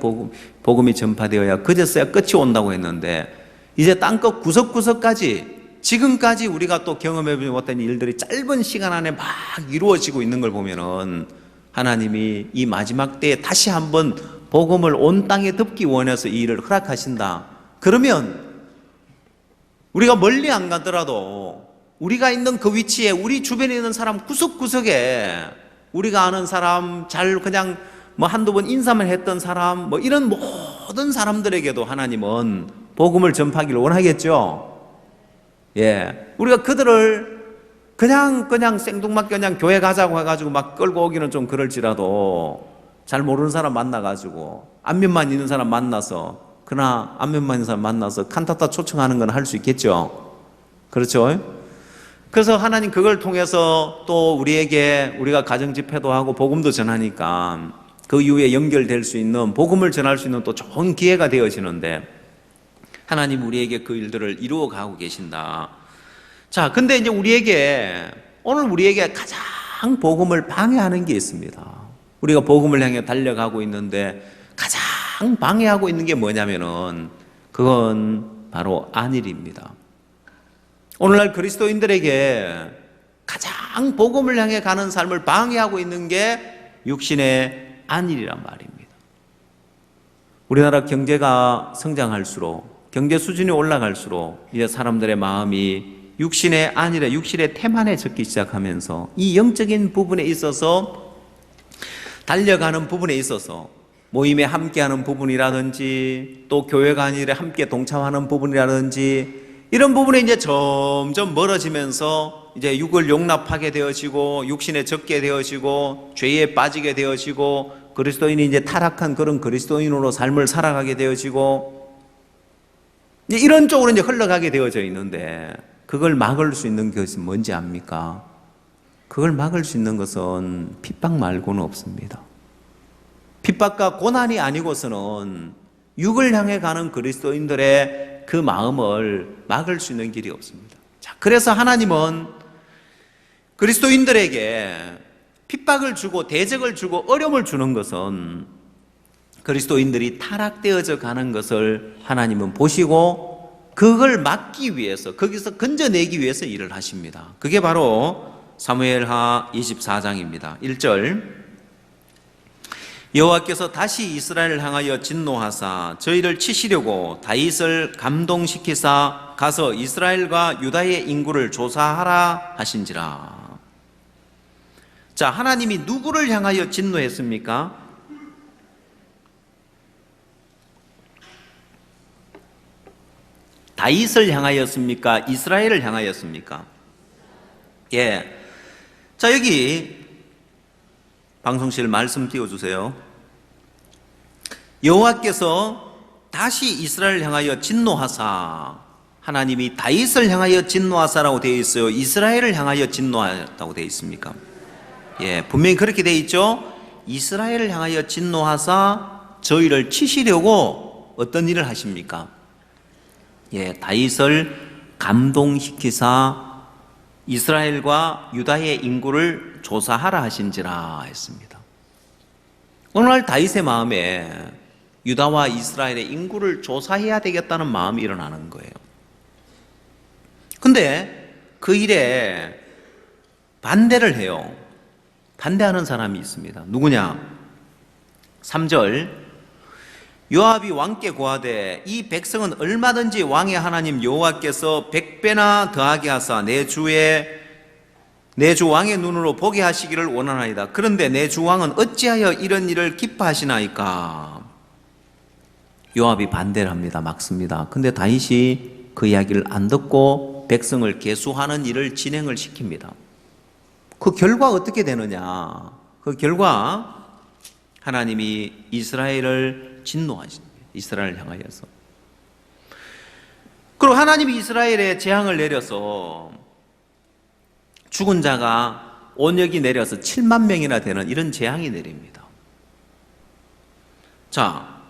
복음이 전파되어야 그제서야 끝이 온다고 했는데 이제 땅끝 구석구석까지 지금까지 우리가 또 경험해보았던 일들이 짧은 시간 안에 막 이루어지고 있는 걸 보면은 하나님이 이 마지막 때에 다시 한번 복음을 온 땅에 덮기 원해서 이 일을 허락하신다. 그러면 우리가 멀리 안 가더라도 우리가 있는 그 위치에 우리 주변에 있는 사람 구석구석에 우리가 아는 사람 잘 그냥 뭐 한두 번 인사만 했던 사람, 뭐 이런 모든 사람들에게도 하나님은 복음을 전파하기를 원하겠죠. 예, 우리가 그들을 그냥 생뚱맞게 그냥 교회 가자고 해가지고 막 끌고 오기는 좀 그럴지라도 잘 모르는 사람 만나가지고 안면만 있는 사람 만나서 그러나 안면만 있는 사람 만나서 칸타타 초청하는 건 할 수 있겠죠. 그렇죠? 그래서 하나님 그걸 통해서 또 우리가 가정 집회도 하고 복음도 전하니까 그 이후에 연결될 수 있는 복음을 전할 수 있는 또 좋은 기회가 되어지는데 하나님 우리에게 그 일들을 이루어 가고 계신다. 자, 근데 이제 오늘 우리에게 가장 복음을 방해하는 게 있습니다. 우리가 복음을 향해 달려가고 있는데 가장 방해하고 있는 게 뭐냐면은 그건 바로 안일입니다. 오늘날 그리스도인들에게 가장 복음을 향해 가는 삶을 방해하고 있는 게 육신의 안일이란 말입니다. 우리나라 경제가 성장할수록 경제 수준이 올라갈수록 이제 사람들의 마음이 육신의 안일에 육신의 태만에 젖기 시작하면서 이 영적인 부분에 있어서 달려가는 부분에 있어서 모임에 함께하는 부분이라든지 또 교회가 아니라 함께 동참하는 부분이라든지 이런 부분에 이제 점점 멀어지면서 이제 육을 용납하게 되어지고 육신에 젖게 되어지고 죄에 빠지게 되어지고 그리스도인이 이제 타락한 그런 그리스도인으로 삶을 살아가게 되어지고 이제 이런 쪽으로 이제 흘러가게 되어져 있는데 그걸 막을 수 있는 것이 뭔지 압니까? 그걸 막을 수 있는 것은 핍박 말고는 없습니다. 핍박과 고난이 아니고서는 육을 향해 가는 그리스도인들의 그 마음을 막을 수 있는 길이 없습니다. 자, 그래서 하나님은 그리스도인들에게 핍박을 주고 대적을 주고 어려움을 주는 것은 그리스도인들이 타락되어져 가는 것을 하나님은 보시고 그걸 막기 위해서 거기서 건져내기 위해서 일을 하십니다. 그게 바로 사무엘하 24장입니다. 1절 여호와께서 다시 이스라엘을 향하여 진노하사 저희를 치시려고 다윗을 감동시키사 가서 이스라엘과 유다의 인구를 조사하라 하신지라. 자, 하나님이 누구를 향하여 진노했습니까? 다윗을 향하였습니까? 이스라엘을 향하였습니까? 예. 자, 여기 방송실 말씀 띄워주세요. 여호와께서 다시 이스라엘을 향하여 진노하사, 하나님이 다윗을 향하여 진노하사라고 되어 있어요? 이스라엘을 향하여 진노하였다고 되어 있습니까? 예, 분명히 그렇게 되어 있죠? 이스라엘을 향하여 진노하사 저희를 치시려고 어떤 일을 하십니까? 예, 다윗을 감동시키사 이스라엘과 유다의 인구를 조사하라 하신지라 했습니다. 오늘날 다윗의 마음에 유다와 이스라엘의 인구를 조사해야 되겠다는 마음이 일어나는 거예요. 근데 그 일에 반대를 해요. 반대하는 사람이 있습니다. 누구냐? 3절 요압이 왕께 고하되 이 백성은 얼마든지 왕의 하나님 여호와께서 100배나 더하게 하사 내 주 왕의 눈으로 보게 하시기를 원하나이다. 그런데 내 주 왕은 어찌하여 이런 일을 기뻐하시나이까? 요압이 반대를 합니다. 막습니다. 근데 다윗이 그 이야기를 안 듣고 백성을 계수하는 일을 진행을 시킵니다. 그 결과 어떻게 되느냐? 그 결과 하나님이 이스라엘을 진노하십니다. 이스라엘을 향하여서. 그리고 하나님이 이스라엘에 재앙을 내려서 죽은 자가 온역이 내려서 7만 명이나 되는 이런 재앙이 내립니다. 자,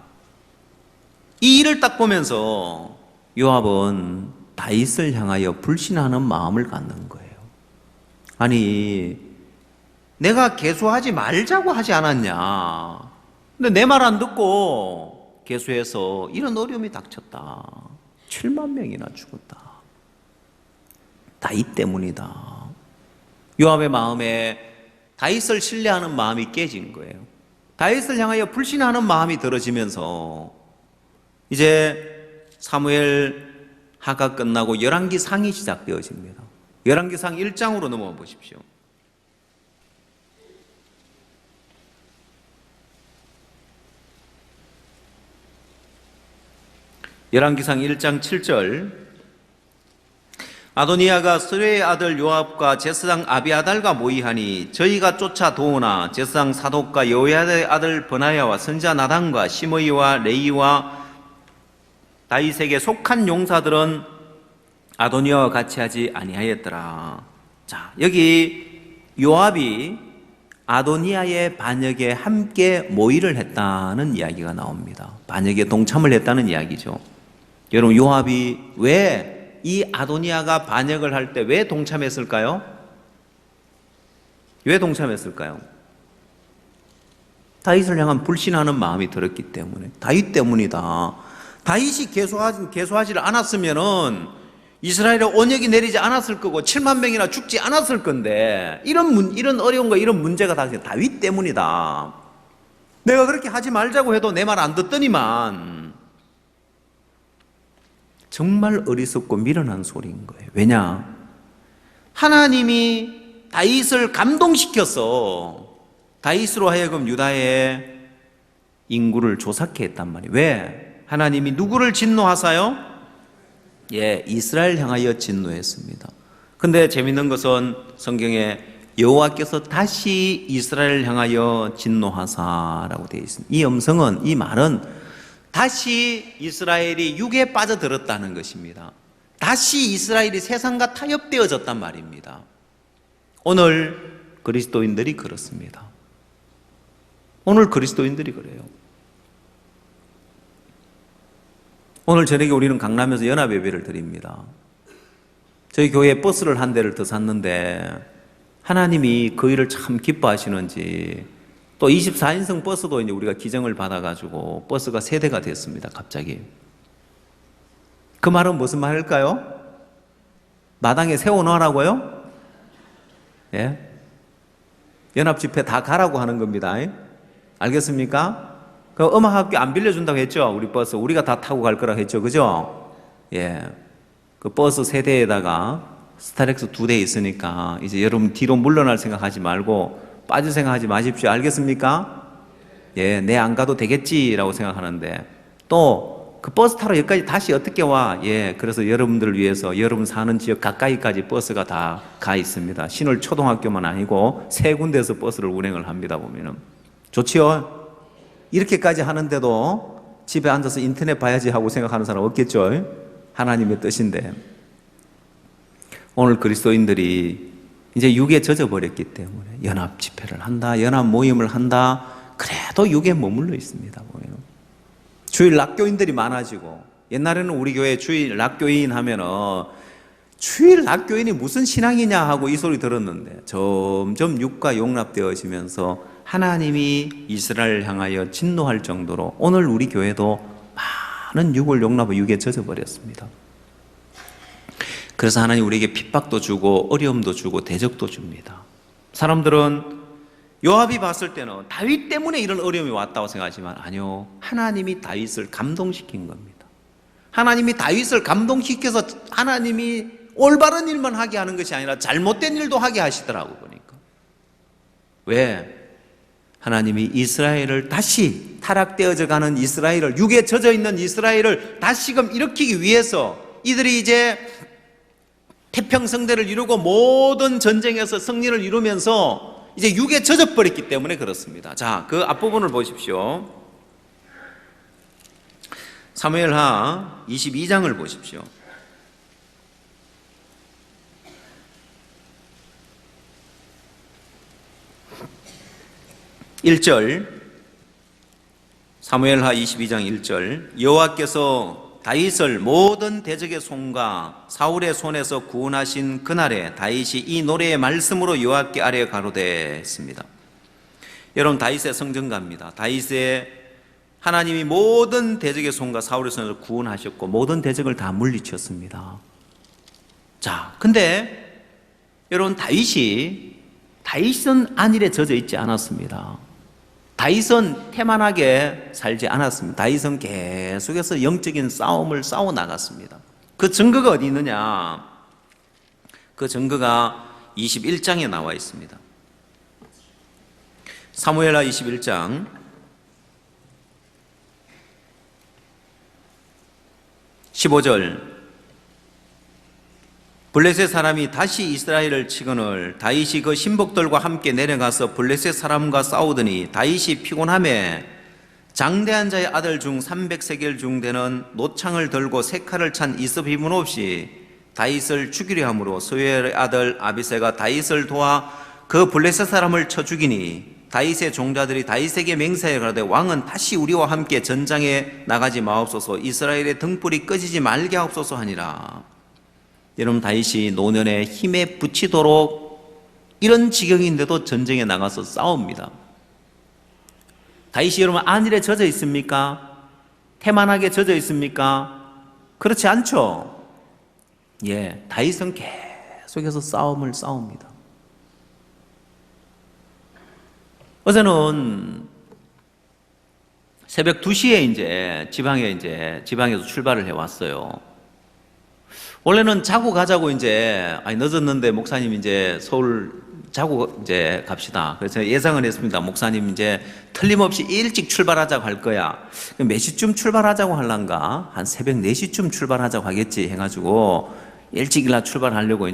이 일을 딱 보면서 요압은 다윗을 향하여 불신하는 마음을 갖는 거예요. 아니, 내가 계수하지 말자고 하지 않았냐? 근데 내 말 안 듣고 계수해서 이런 어려움이 닥쳤다. 7만 명이나 죽었다. 다윗 때문이다. 요압의 마음에 다윗을 신뢰하는 마음이 깨진 거예요. 다윗을 향하여 불신하는 마음이 들어지면서 이제 사무엘 하가 끝나고 열왕기상이 시작되어집니다. 열왕기상 1장으로 넘어가 보십시오. 열왕기상 1장 7절 아도니아가 스레의 아들 요압과 제사장 아비아달과 모이하니 저희가 쫓아 도우나 제사장 사독과 여호야다의 아들 버나야와 선지자 나단과 시므이와 레이와 다윗에게 속한 용사들은 아도니아와 같이 하지 아니하였더라. 자, 여기 요압이 아도니아의 반역에 함께 모의를 했다는 이야기가 나옵니다. 반역에 동참을 했다는 이야기죠. 여러분, 요압이 왜 이 아도니아가 반역을 할 때 왜 동참했을까요? 왜 동참했을까요? 다윗을 향한 불신하는 마음이 들었기 때문에. 다윗 때문이다. 다윗이 계수하지 않았으면은 이스라엘에 언역이 내리지 않았을 거고 7만 명이나 죽지 않았을 건데 이런 어려움과 이런 문제가 다 다윗 때문이다. 내가 그렇게 하지 말자고 해도 내 말 안 듣더니만. 정말 어리석고 미련한 소리인 거예요. 왜냐? 하나님이 다윗을 감동시켜서 다윗으로 하여금 유다의 인구를 조삭케 했단 말이에요. 왜? 하나님이 누구를 진노하사요? 예, 이스라엘 향하여 진노했습니다. 근데 재밌는 것은 성경에 여호와께서 다시 이스라엘 향하여 진노하사라고 되어 있습니다. 이 음성은, 이 말은 다시 이스라엘이 육에 빠져들었다는 것입니다. 다시 이스라엘이 세상과 타협되어졌단 말입니다. 오늘 그리스도인들이 그렇습니다. 오늘 그리스도인들이 그래요. 오늘 저녁에 우리는 강남에서 연합예배를 드립니다. 저희 교회에 버스를 한 대를 더 샀는데 하나님이 그 일을 참 기뻐하시는지 또 24인승 버스도 이제 우리가 기증을 받아가지고 버스가 3대가 됐습니다. 갑자기. 그 말은 무슨 말일까요? 마당에 세워놓으라고요? 예? 연합집회 다 가라고 하는 겁니다. 알겠습니까? 그 음악학교 안 빌려준다고 했죠? 우리 버스. 우리가 다 타고 갈 거라고 했죠? 그죠? 예. 그 버스 3대에다가 스타렉스 2대 있으니까 이제 여러분 뒤로 물러날 생각하지 말고 빠질 생각하지 마십시오. 알겠습니까? 예, 내 안 가도 되겠지라고 생각하는데 또 그 버스 타러 여기까지 다시 어떻게 와? 예, 그래서 여러분들을 위해서 여러분 사는 지역 가까이까지 버스가 다 가 있습니다. 신월 초등학교만 아니고 3군데에서 버스를 운행을 합니다. 보면은 좋지요? 이렇게까지 하는데도 집에 앉아서 인터넷 봐야지 하고 생각하는 사람 없겠죠? 하나님의 뜻인데 오늘 그리스도인들이 이제 육에 젖어버렸기 때문에 연합 집회를 한다, 연합 모임을 한다, 그래도 육에 머물러 있습니다. 보면 주일 낙교인들이 많아지고 옛날에는 우리 교회 주일 낙교인 하면은 주일 낙교인이 무슨 신앙이냐 하고 이 소리 들었는데 점점 육과 용납되어지면서 하나님이 이스라엘을 향하여 진노할 정도로 오늘 우리 교회도 많은 육을 용납하고 육에 젖어버렸습니다. 그래서 하나님 우리에게 핍박도 주고 어려움도 주고 대적도 줍니다. 사람들은 요압이 봤을 때는 다윗 때문에 이런 어려움이 왔다고 생각하지만 아니요, 하나님이 다윗을 감동시킨 겁니다. 하나님이 다윗을 감동시켜서 하나님이 올바른 일만 하게 하는 것이 아니라 잘못된 일도 하게 하시더라고 보니까. 왜? 하나님이 이스라엘을 다시 타락되어져 가는 이스라엘을, 육에 젖어 있는 이스라엘을 다시금 일으키기 위해서 이들이 이제 태평성대를 이루고 모든 전쟁에서 승리를 이루면서 이제 육에 젖어버렸기 때문에 그렇습니다. 자, 그 앞부분을 보십시오. 사무엘하 22장을 보십시오. 1절, 사무엘하 22장 1절, 여호와께서 다윗을 모든 대적의 손과 사울의 손에서 구원하신 그날에 다윗이 이 노래의 말씀으로 여호와께 아뢰어 가로되 했습니다. 여러분, 다윗의 성전가입니다. 다윗의 하나님이 모든 대적의 손과 사울의 손에서 구원하셨고 모든 대적을 다 물리쳤습니다. 자, 근데 여러분, 다윗은 안일에 젖어 있지 않았습니다. 다윗은 태만하게 살지 않았습니다. 다윗은 계속해서 영적인 싸움을 싸워 나갔습니다. 그 증거가 어디 있느냐? 그 증거가 21장에 나와 있습니다. 사무엘하 21장 15절 블레셋 사람이 다시 이스라엘을 치거늘 다윗이 그 신복들과 함께 내려가서 블레셋 사람과 싸우더니 다윗이 피곤하매 장대한 자의 아들 중 300세겔 중 되는 노창을 들고 세 칼을 찬 이스비분 없이 다윗을 죽이려 함으로 스웨의 아들 아비새가 다윗을 도와 그 블레셋 사람을 쳐 죽이니 다윗의 종자들이 다윗에게 맹세하여 가로되 왕은 다시 우리와 함께 전장에 나가지 마옵소서 이스라엘의 등불이 꺼지지 말게 하옵소서 하니라. 여러분 다윗이 노년에 힘에 부치도록 이런 지경인데도 전쟁에 나가서 싸웁니다. 다윗이 여러분 안일에 젖어 있습니까? 태만하게 젖어 있습니까? 그렇지 않죠? 예, 다윗은 계속해서 싸움을 싸웁니다. 어제는 새벽 2시에 이제 지방에서 출발을 해왔어요. 원래는 자고 가자고 늦었는데 목사님 서울 자고 갑시다. 그래서 예상을 했습니다. 목사님 틀림없이 일찍 출발하자고 할 거야. 몇 시쯤 출발하자고 할란가? 한 새벽 4시쯤 출발하자고 하겠지 해가지고 일찍 출발하려고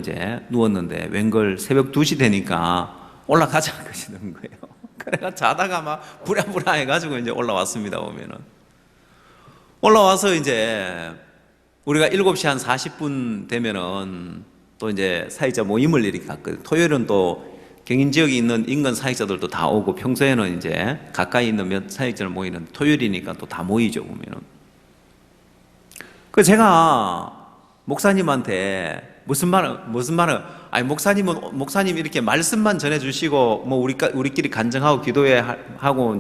누웠는데 웬걸 새벽 2시 되니까 올라가자 그러시는 거예요. 그래가 자다가 막 부랴부랴 해가지고 올라왔습니다. 보면은 올라와서 우리가 7시 한 40분 되면은 또 사역자 모임을 이렇게 갔거든요. 토요일은 또 경인 지역에 있는 인근 사역자들도 다 오고 평소에는 가까이 있는 몇 사역자를 모이는 토요일이니까 또 다 모이죠, 보면은. 그 제가 목사님한테 무슨 말을, 아니, 목사님 이렇게 말씀만 전해주시고, 우리끼리 간증하고 기도해 하고,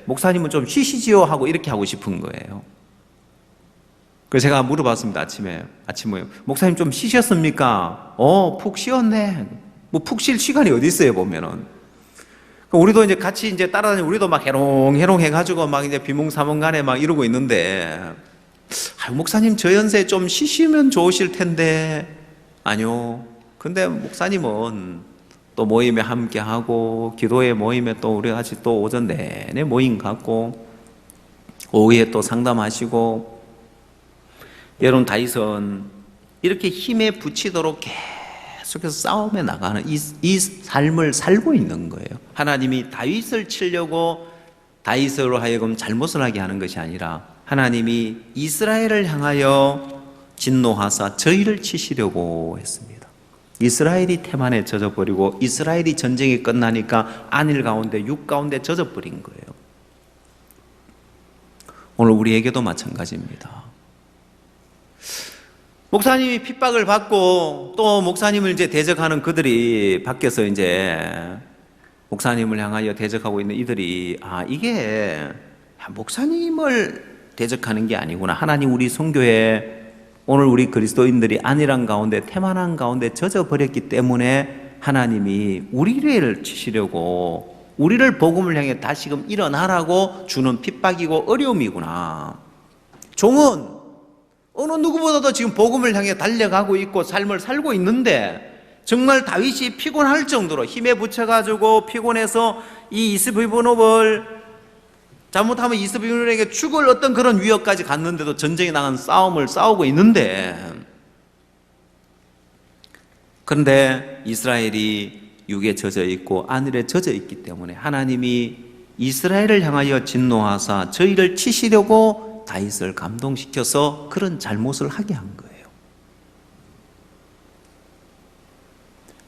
목사님은 좀 쉬시지요? 하고 이렇게 하고 싶은 거예요. 그래서 제가 물어봤습니다, 아침 모임. 목사님 좀 쉬셨습니까? 푹 쉬었네. 푹 쉴 시간이 어디 있어요, 보면은. 우리도 같이 따라다니고, 우리도 막 해롱해롱 해가지고 비몽사몽 간에 이러고 있는데, 목사님 저 연세에 좀 쉬시면 좋으실 텐데, 아니요. 근데 목사님은 또 모임에 함께하고 기도회 모임에 또 우리 같이 또 오전 내내 모임 갖고 오후에 또 상담하시고 여러분 다윗은 이렇게 힘에 부치도록 계속해서 싸움에 나가는 이 삶을 살고 있는 거예요. 하나님이 다윗을 치려고 다윗으로 하여금 잘못을 하게 하는 것이 아니라 하나님이 이스라엘을 향하여 진노하사 저희를 치시려고 했습니다. 이스라엘이 태만에 젖어버리고 이스라엘이 전쟁이 끝나니까 안일 가운데 육 가운데 젖어버린 거예요. 오늘 우리에게도 마찬가지입니다. 목사님이 핍박을 받고 또 목사님을 대적하는 그들이 밖에서 목사님을 향하여 대적하고 있는 이들이 이게 목사님을 대적하는 게 아니구나. 하나님 우리 선교회 오늘 우리 그리스도인들이 안일한 가운데 태만한 가운데 젖어버렸기 때문에 하나님이 우리를 치시려고 우리를 복음을 향해 다시금 일어나라고 주는 핍박이고 어려움이구나. 종은 어느 누구보다도 지금 복음을 향해 달려가고 있고 삶을 살고 있는데 정말 다윗이 피곤할 정도로 힘에 부쳐가지고 피곤해서 이 이스비보노를 잘못하면 이스비분에게 죽을 어떤 그런 위협까지 갔는데도 전쟁에 나간 싸움을 싸우고 있는데 그런데 이스라엘이 육에 젖어 있고 안일에 젖어 있기 때문에 하나님이 이스라엘을 향하여 진노하사 저희를 치시려고 다윗을 감동시켜서 그런 잘못을 하게 한 거예요.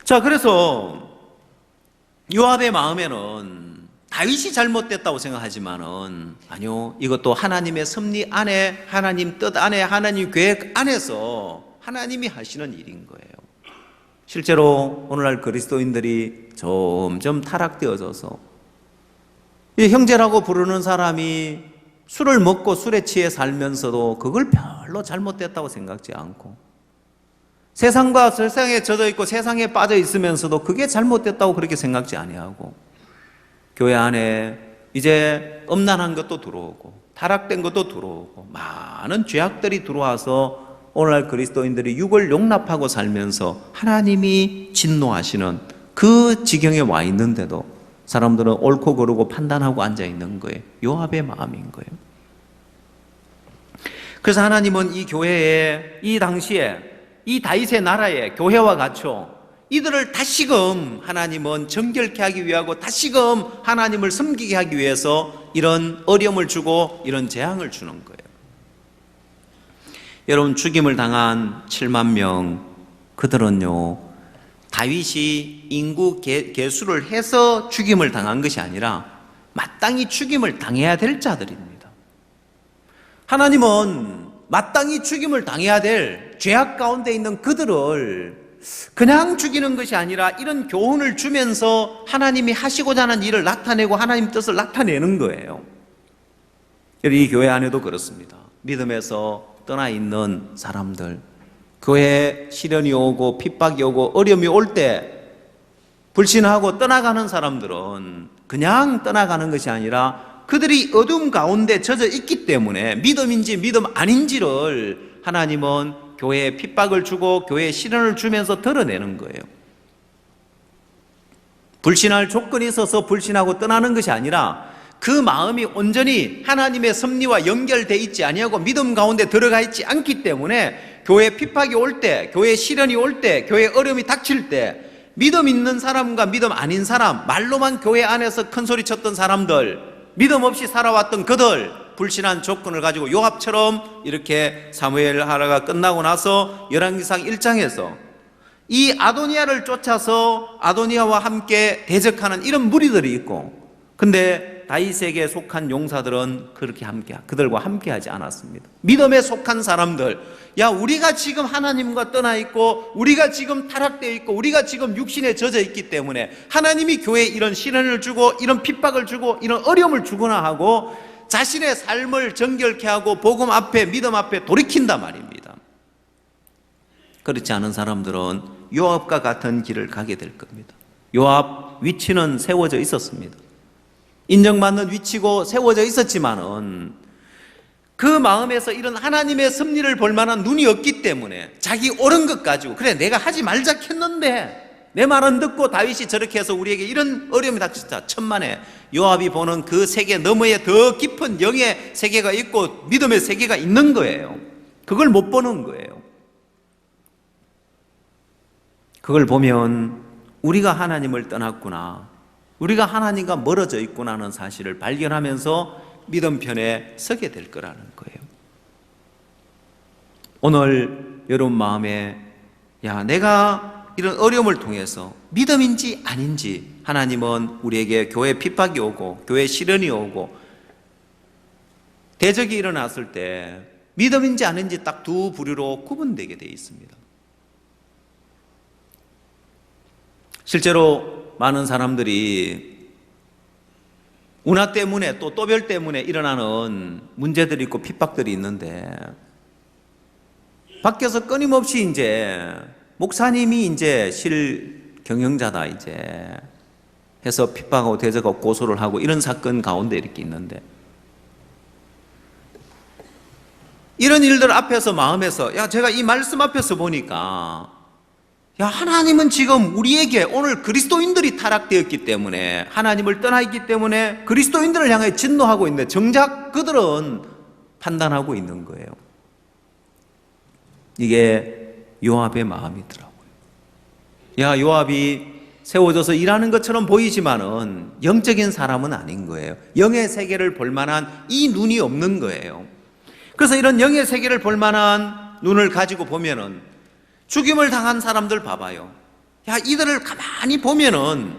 자, 그래서 요압의 마음에는 다윗이 잘못됐다고 생각하지만은 아니요, 이것도 하나님의 섭리 안에 하나님 뜻 안에 하나님 계획 안에서 하나님이 하시는 일인 거예요. 실제로 오늘날 그리스도인들이 점점 타락되어져서 이 형제라고 부르는 사람이 술을 먹고 술에 취해 살면서도 그걸 별로 잘못됐다고 생각지 않고 세상과 세상에 젖어 있고 세상에 빠져 있으면서도 그게 잘못됐다고 그렇게 생각지 아니하고 교회 안에 이제 음란한 것도 들어오고 타락된 것도 들어오고 많은 죄악들이 들어와서 오늘날 그리스도인들이 육을 용납하고 살면서 하나님이 진노하시는 그 지경에 와 있는데도 사람들은 옳고 그르고 판단하고 앉아 있는 거예요. 요압의 마음인 거예요. 그래서 하나님은 이 교회에, 이 당시에 이 다윗의 나라에 교회와 갖춰 이들을 다시금 하나님은 정결케 하기 위하고 다시금 하나님을 섬기게 하기 위해서 이런 어려움을 주고 이런 재앙을 주는 거예요. 여러분, 죽임을 당한 7만 명, 그들은요, 다윗이 인구 계수를 해서 죽임을 당한 것이 아니라 마땅히 죽임을 당해야 될 자들입니다. 하나님은 마땅히 죽임을 당해야 될 죄악 가운데 있는 그들을 그냥 죽이는 것이 아니라 이런 교훈을 주면서 하나님이 하시고자 하는 일을 나타내고 하나님 뜻을 나타내는 거예요. 이 교회 안에도 그렇습니다. 믿음에서 떠나 있는 사람들, 교회에 시련이 오고 핍박이 오고 어려움이 올 때 불신하고 떠나가는 사람들은 그냥 떠나가는 것이 아니라 그들이 어둠 가운데 젖어 있기 때문에 믿음인지 믿음 아닌지를 하나님은 교회에 핍박을 주고 교회에 시련을 주면서 드러내는 거예요. 불신할 조건이 있어서 불신하고 떠나는 것이 아니라 그 마음이 온전히 하나님의 섭리와 연결되어 있지 아니하고 믿음 가운데 들어가 있지 않기 때문에 교회 핍박이 올 때, 교회 시련이 올 때, 교회 어려움이 닥칠 때 믿음 있는 사람과 믿음 아닌 사람, 말로만 교회 안에서 큰 소리 쳤던 사람들, 믿음 없이 살아왔던 그들, 불신한 조건을 가지고 요압처럼 이렇게 사무엘 하라가 끝나고 나서 열왕기상 1장에서 이 아도니아를 쫓아서 아도니아와 함께 대적하는 이런 무리들이 있고, 근데 다윗에게 속한 용사들은 그들과 함께하지 않았습니다. 믿음에 속한 사람들, 야, 우리가 지금 하나님과 떠나 있고 우리가 지금 타락되어 있고 우리가 지금 육신에 젖어 있기 때문에 하나님이 교회에 이런 시련을 주고 이런 핍박을 주고 이런 어려움을 주거나 하고 자신의 삶을 정결케 하고 복음 앞에 믿음 앞에 돌이킨단 말입니다. 그렇지 않은 사람들은 요압과 같은 길을 가게 될 겁니다. 요압 위치는 세워져 있었습니다. 인정받는 위치고 세워져 있었지만은 그 마음에서 이런 하나님의 섭리를 볼 만한 눈이 없기 때문에 자기 옳은 것 가지고, 그래 내가 하지 말자 했는데 내 말은 듣고 다윗이 저렇게 해서 우리에게 이런 어려움이 닥쳤다. 천만에 요압이 보는 그 세계 너머에 더 깊은 영의 세계가 있고 믿음의 세계가 있는 거예요. 그걸 못 보는 거예요. 그걸 보면 우리가 하나님을 떠났구나, 우리가 하나님과 멀어져 있구나 하는 사실을 발견하면서 믿음 편에 서게 될 거라는 거예요. 오늘 여러분 마음에, 야, 내가 이런 어려움을 통해서 믿음인지 아닌지 하나님은 우리에게 교회 핍박이 오고 교회 시련이 오고 대적이 일어났을 때 믿음인지 아닌지 딱 두 부류로 구분되게 되어 있습니다. 실제로 많은 사람들이 운하 때문에 또 또별 때문에 일어나는 문제들이 있고 핍박들이 있는데, 밖에서 끊임없이 이제 목사님이 이제 실경영자다 이제 해서 핍박하고 대적하고 고소를 하고 이런 사건 가운데 이렇게 있는데, 이런 일들 앞에서 마음에서, 야, 제가 이 말씀 앞에서 보니까, 야, 하나님은 지금 우리에게 오늘 그리스도인들이 타락되었기 때문에, 하나님을 떠나 있기 때문에 그리스도인들을 향해 진노하고 있는데 정작 그들은 판단하고 있는 거예요. 이게 요압의 마음이더라고요. 야, 요압이 세워져서 일하는 것처럼 보이지만은 영적인 사람은 아닌 거예요. 영의 세계를 볼 만한 이 눈이 없는 거예요. 그래서 이런 영의 세계를 볼 만한 눈을 가지고 보면은 죽임을 당한 사람들 봐봐요. 야, 이들을 가만히 보면은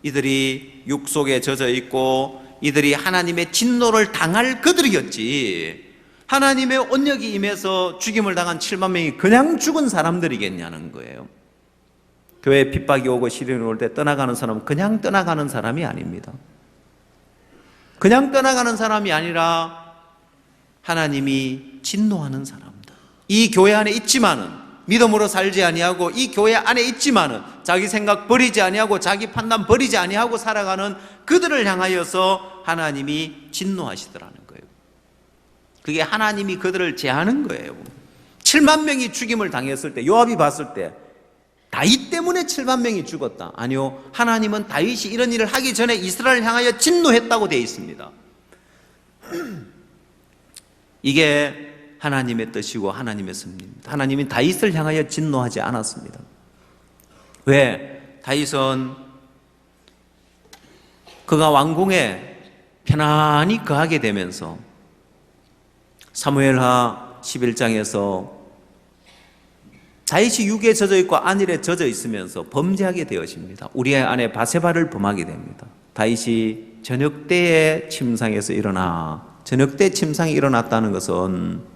이들이 육속에 젖어 있고 이들이 하나님의 진노를 당할 그들이었지, 하나님의 온역이 임해서 죽임을 당한 7만 명이 그냥 죽은 사람들이겠냐는 거예요. 교회에 핍박이 오고 시련이 올 때 떠나가는 사람은 그냥 떠나가는 사람이 아닙니다. 그냥 떠나가는 사람이 아니라 하나님이 진노하는 사람들. 이 교회 안에 있지만은 믿음으로 살지 아니하고 이 교회 안에 있지만은 자기 생각 버리지 아니하고 자기 판단 버리지 아니하고 살아가는 그들을 향하여서 하나님이 진노하시더라는 거예요. 그게 하나님이 그들을 제하는 거예요. 7만 명이 죽임을 당했을 때 요압이 봤을 때 다윗 때문에 7만 명이 죽었다. 아니요, 하나님은 다윗이 이런 일을 하기 전에 이스라엘을 향하여 진노했다고 되어 있습니다. 이게 하나님의 뜻이고 하나님의 섭리입니다. 하나님이 다윗을 향하여 진노하지 않았습니다. 왜? 다윗은 그가 왕궁에 편안히 거하게 되면서 사무엘하 11장에서 다윗이 육에 젖어 있고 안일에 젖어 있으면서 범죄하게 되어집니다. 우리의 아내 바세바를 범하게 됩니다. 다윗이 저녁 때에 침상에서 일어나, 저녁 때 침상이 일어났다는 것은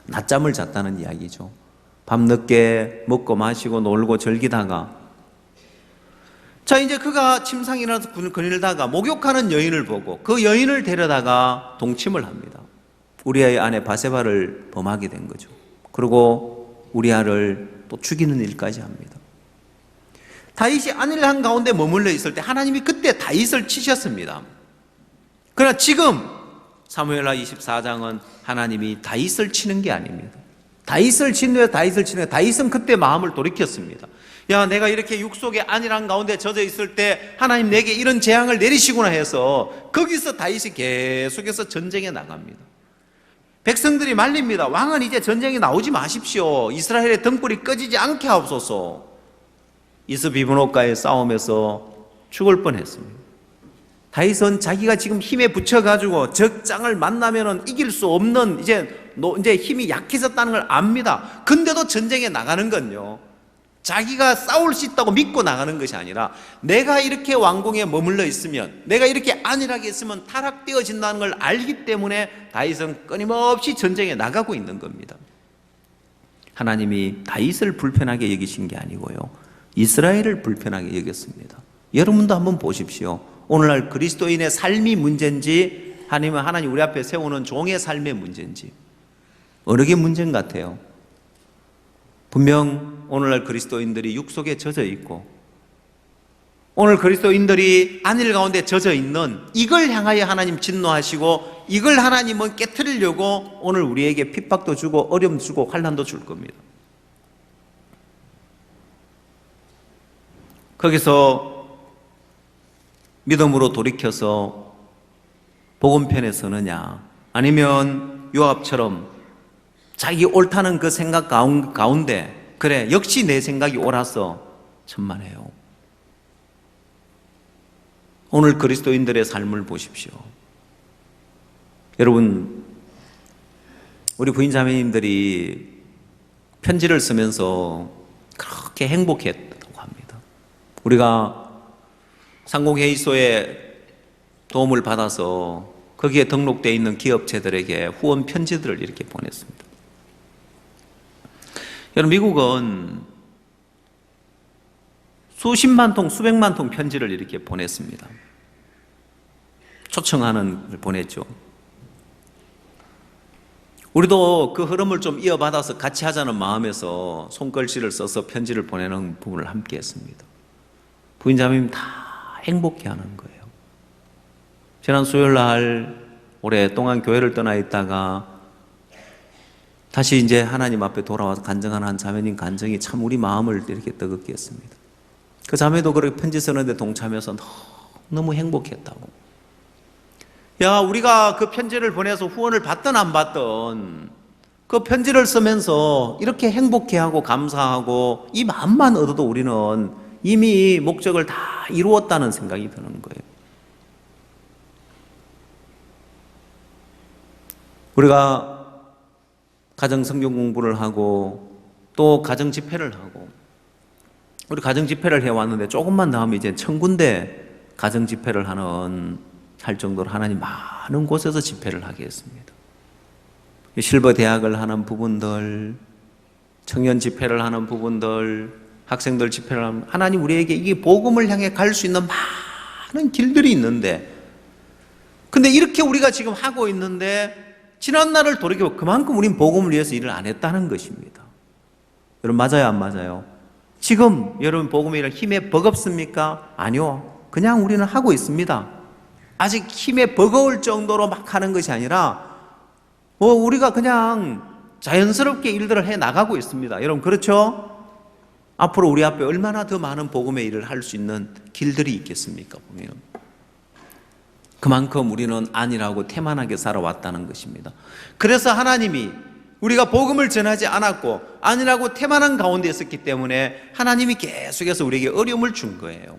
낮잠을 잤다는 이야기죠. 밤늦게 먹고 마시고 놀고 즐기다가, 자, 이제 그가 침상에 일어나서 거닐다가 목욕하는 여인을 보고 그 여인을 데려다가 동침을 합니다. 우리아의 아내 바세바를 범하게 된 거죠. 그리고 우리아를 또 죽이는 일까지 합니다. 다윗이 안일한 가운데 머물러 있을 때 하나님이 그때 다윗을 치셨습니다. 그러나 지금 사무엘하 24장은 하나님이 다윗을 치는 게 아닙니다. 다윗을 치는 다윗은 그때 마음을 돌이켰습니다. 야, 내가 이렇게 육속의 안일한 가운데 젖어 있을 때 하나님 내게 이런 재앙을 내리시구나 해서 거기서 다윗이 계속해서 전쟁에 나갑니다. 백성들이 말립니다. 왕은 이제 전쟁에 나오지 마십시오. 이스라엘의 등불이 꺼지지 않게 하옵소서. 이스비브노과의 싸움에서 죽을 뻔했습니다. 다윗은 자기가 지금 힘에 붙여가지고 적장을 만나면은 이길 수 없는 이제 힘이 약해졌다는 걸 압니다. 근데도 전쟁에 나가는 건요, 자기가 싸울 수 있다고 믿고 나가는 것이 아니라 내가 이렇게 왕궁에 머물러 있으면, 내가 이렇게 안일하게 있으면 타락되어진다는 걸 알기 때문에 다윗은 끊임없이 전쟁에 나가고 있는 겁니다. 하나님이 다윗을 불편하게 여기신 게 아니고요, 이스라엘을 불편하게 여겼습니다. 여러분도 한번 보십시오. 오늘날 그리스도인의 삶이 문제인지 아니면 하나님 우리 앞에 세우는 종의 삶의 문제인지 어느 게 문제인 것 같아요? 분명 오늘날 그리스도인들이 육속에 젖어 있고 오늘 그리스도인들이 안일 가운데 젖어 있는 이걸 향하여 하나님 진노하시고 이걸 하나님은 깨트리려고 오늘 우리에게 핍박도 주고 어려움도 주고 환난도 줄 겁니다. 거기서 믿음으로 돌이켜서 복음 편에 서느냐, 아니면 요압처럼 자기 옳다는 그 생각 가운데 그래 역시 내 생각이 옳아서 천만에요. 오늘 그리스도인들의 삶을 보십시오. 여러분, 우리 부인자매님들이 편지를 쓰면서 그렇게 행복했다고 합니다. 우리가 상공회의소에 도움을 받아서 거기에 등록되어 있는 기업체들에게 후원 편지들을 이렇게 보냈습니다. 여러분, 미국은 수십만 통, 수백만 통 편지를 이렇게 보냈습니다. 초청하는 걸 보냈죠. 우리도 그 흐름을 좀 이어받아서 같이 하자는 마음에서 손글씨를 써서 편지를 보내는 부분을 함께 했습니다. 부인자매님 다 행복해하는 거예요. 지난 수요일날 오랫동안 교회를 떠나 있다가 다시 이제 하나님 앞에 돌아와서 간증하는 한 자매님 간증이 참 우리 마음을 이렇게 뜨겁게 했습니다. 그 자매도 그렇게 편지 쓰는데 동참해서 너무 행복했다고. 야, 우리가 그 편지를 보내서 후원을 받든 안 받든 그 편지를 쓰면서 이렇게 행복해하고 감사하고 이 마음만 얻어도 우리는 이미 목적을 다 이루었다는 생각이 드는 거예요. 우리가 가정 성경 공부를 하고 또 가정 집회를 하고 우리 가정 집회를 해왔는데 조금만 더 하면 이제 1000군데 가정 집회를 할 정도로 하나님 많은 곳에서 집회를 하게 했습니다. 실버 대학을 하는 부분들, 청년 집회를 하는 부분들, 학생들 집회를 하면 하나님 우리에게 이게 복음을 향해 갈 수 있는 많은 길들이 있는데, 근데 이렇게 우리가 지금 하고 있는데 지난 날을 돌이켜 그만큼 우린 복음을 위해서 일을 안 했다는 것입니다. 여러분, 맞아요 안 맞아요? 지금 여러분 복음의 일을 힘에 버겁습니까? 아니요, 그냥 우리는 하고 있습니다. 아직 힘에 버거울 정도로 막 하는 것이 아니라 우리가 그냥 자연스럽게 일들을 해 나가고 있습니다. 여러분, 그렇죠? 앞으로 우리 앞에 얼마나 더 많은 복음의 일을 할 수 있는 길들이 있겠습니까? 보면 그만큼 우리는 안일하고 태만하게 살아왔다는 것입니다. 그래서 하나님이 우리가 복음을 전하지 않았고 안일하고 태만한 가운데 있었기 때문에 하나님이 계속해서 우리에게 어려움을 준 거예요.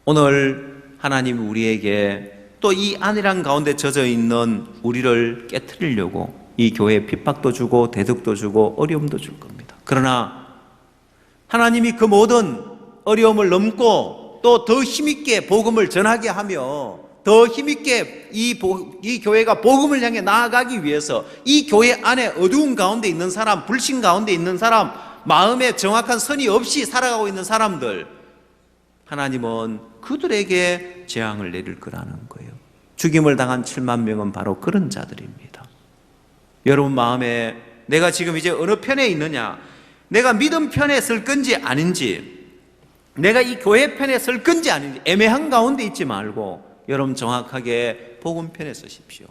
오늘 하나님이 우리에게 또 이 안일한 가운데 젖어 있는 우리를 깨트리려고 이 교회에 핍박도 주고 대적도 주고 어려움도 줄 겁니다. 그러나 하나님이 그 모든 어려움을 넘고 또 더 힘있게 복음을 전하게 하며 더 힘있게 이 교회가 복음을 향해 나아가기 위해서 이 교회 안에 어두운 가운데 있는 사람, 불신 가운데 있는 사람, 마음에 정확한 선이 없이 살아가고 있는 사람들, 하나님은 그들에게 재앙을 내릴 거라는 거예요. 죽임을 당한 7만 명은 바로 그런 자들입니다. 여러분 마음에 내가 지금 이제 어느 편에 있느냐, 내가 믿음 편에 설 건지 아닌지, 내가 이 교회 편에 설 건지 아닌지 애매한 가운데 있지 말고 여러분 정확하게 복음 편에 서십시오.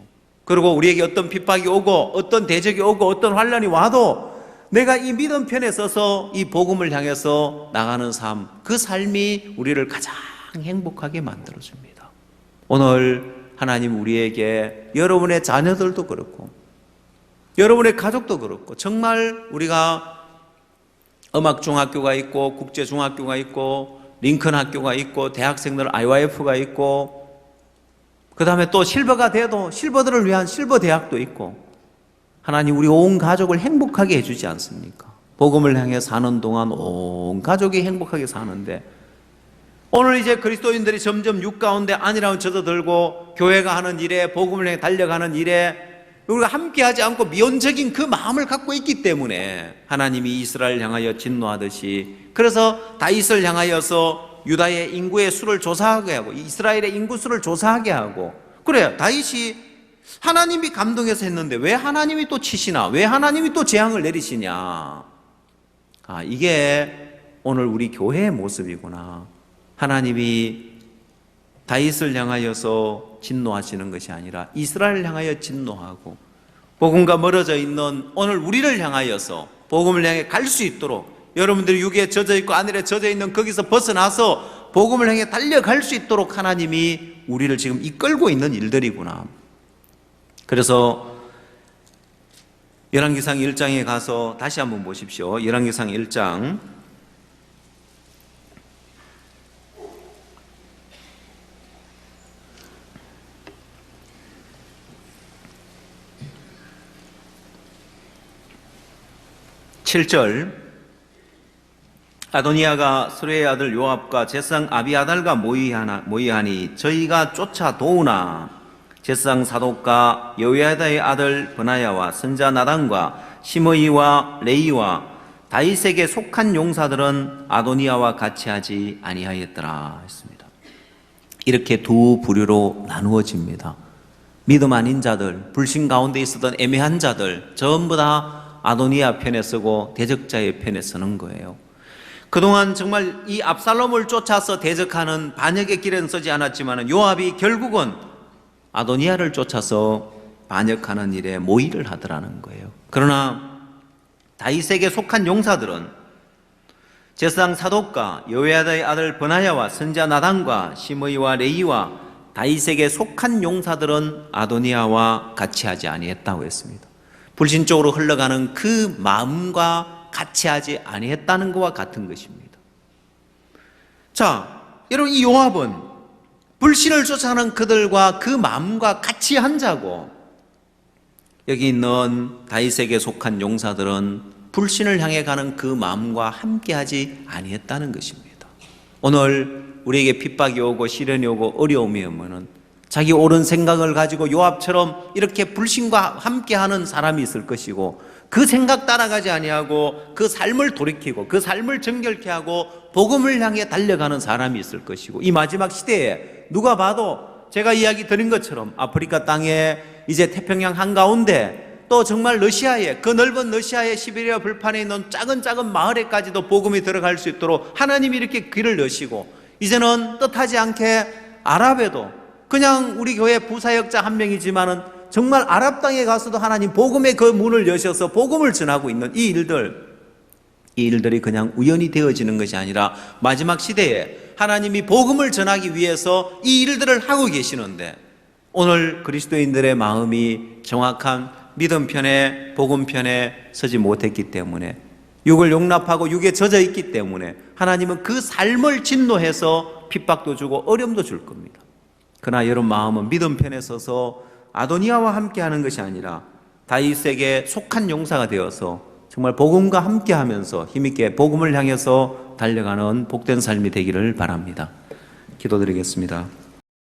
그리고 우리에게 어떤 핍박이 오고 어떤 대적이 오고 어떤 환난이 와도 내가 이 믿음 편에 서서 이 복음을 향해서 나가는 삶, 그 삶이 우리를 가장 행복하게 만들어줍니다. 오늘 하나님 우리에게 여러분의 자녀들도 그렇고 여러분의 가족도 그렇고 정말 우리가 음악중학교가 있고 국제중학교가 있고 링컨 학교가 있고 대학생들 IYF가 있고 그 다음에 또 실버가 돼도 실버들을 위한 실버 대학도 있고 하나님 우리 온 가족을 행복하게 해주지 않습니까? 복음을 향해 사는 동안 온 가족이 행복하게 사는데 오늘 이제 그리스도인들이 점점 육 가운데 안이라고 젖어들고 교회가 하는 일에 복음을 향해 달려가는 일에 우리가 함께하지 않고 미온적인 그 마음을 갖고 있기 때문에 하나님이 이스라엘을 향하여 진노하듯이 그래서 다윗을 향하여서 유다의 인구의 수를 조사하게 하고 이스라엘의 인구 수를 조사하게 하고 그래요. 다윗이 하나님이 감동해서 했는데 왜 하나님이 또 치시나? 왜 하나님이 또 재앙을 내리시냐? 이게 오늘 우리 교회의 모습이구나. 하나님이 다윗을 향하여서 진노하시는 것이 아니라 이스라엘을 향하여 진노하고 복음과 멀어져 있는 오늘 우리를 향하여서 복음을 향해 갈 수 있도록 여러분들이 육에 젖어 있고 안일에 젖어 있는 거기서 벗어나서 복음을 향해 달려갈 수 있도록 하나님이 우리를 지금 이끌고 있는 일들이구나. 그래서 열왕기상 1장에 가서 다시 한번 보십시오. 열왕기상 1장 7절 아도니아가 스루의 아들 요압과 제사장 아비아달과 모의하니 저희가 쫓아 도우나 제사장 사독과 여호야다의 아들 브나야와 선자 나단과 시므이와 레이와 다윗에게 속한 용사들은 아도니아와 같이 하지 아니하였더라 했습니다. 이렇게 두 부류로 나누어집니다. 믿음 아닌 자들, 불신 가운데 있었던 애매한 자들 전부 다 아도니아 편에 서고 대적자의 편에 서는 거예요. 그동안 정말 이 압살롬을 쫓아서 대적하는 반역의 길에는 서지 않았지만 요압이 결국은 아도니아를 쫓아서 반역하는 일에 모의를 하더라는 거예요. 그러나 다윗에게 속한 용사들은 제사장 사독과 여호야다의 아들 브나야와 선지자 나단과 시므이와 레이와 다윗에게 속한 용사들은 아도니아와 같이 하지 아니했다고 했습니다. 불신 쪽으로 흘러가는 그 마음과 같이 하지 아니했다는 것과 같은 것입니다. 자, 여러분 이 요압은 불신을 쫓아가는 그들과 그 마음과 같이 한 자고 여기 있는 다윗에게 속한 용사들은 불신을 향해 가는 그 마음과 함께하지 아니했다는 것입니다. 오늘 우리에게 핍박이 오고 시련이 오고 어려움이 오면은 자기 옳은 생각을 가지고 요압처럼 이렇게 불신과 함께하는 사람이 있을 것이고 그 생각 따라가지 아니하고 그 삶을 돌이키고 그 삶을 정결케 하고 복음을 향해 달려가는 사람이 있을 것이고 이 마지막 시대에 누가 봐도 제가 이야기 드린 것처럼 아프리카 땅에 이제 태평양 한가운데 또 정말 러시아에 그 넓은 러시아의 시베리아 불판에 있는 작은 마을에까지도 복음이 들어갈 수 있도록 하나님이 이렇게 길을 여시고 이제는 뜻하지 않게 아랍에도 그냥 우리 교회 부사역자 한 명이지만은 정말 아랍 땅에 가서도 하나님 복음의 그 문을 여셔서 복음을 전하고 있는 이 일들이 그냥 우연히 되어지는 것이 아니라 마지막 시대에 하나님이 복음을 전하기 위해서 이 일들을 하고 계시는데, 오늘 그리스도인들의 마음이 정확한 믿음 편에, 복음 편에 서지 못했기 때문에, 육을 용납하고 육에 젖어 있기 때문에 하나님은 그 삶을 진노해서 핍박도 주고 어려움도 줄 겁니다. 그러나 여러분 마음은 믿음 편에 서서 아도니아와 함께 하는 것이 아니라 다윗에게 속한 용사가 되어서 정말 복음과 함께 하면서 힘있게 복음을 향해서 달려가는 복된 삶이 되기를 바랍니다. 기도드리겠습니다.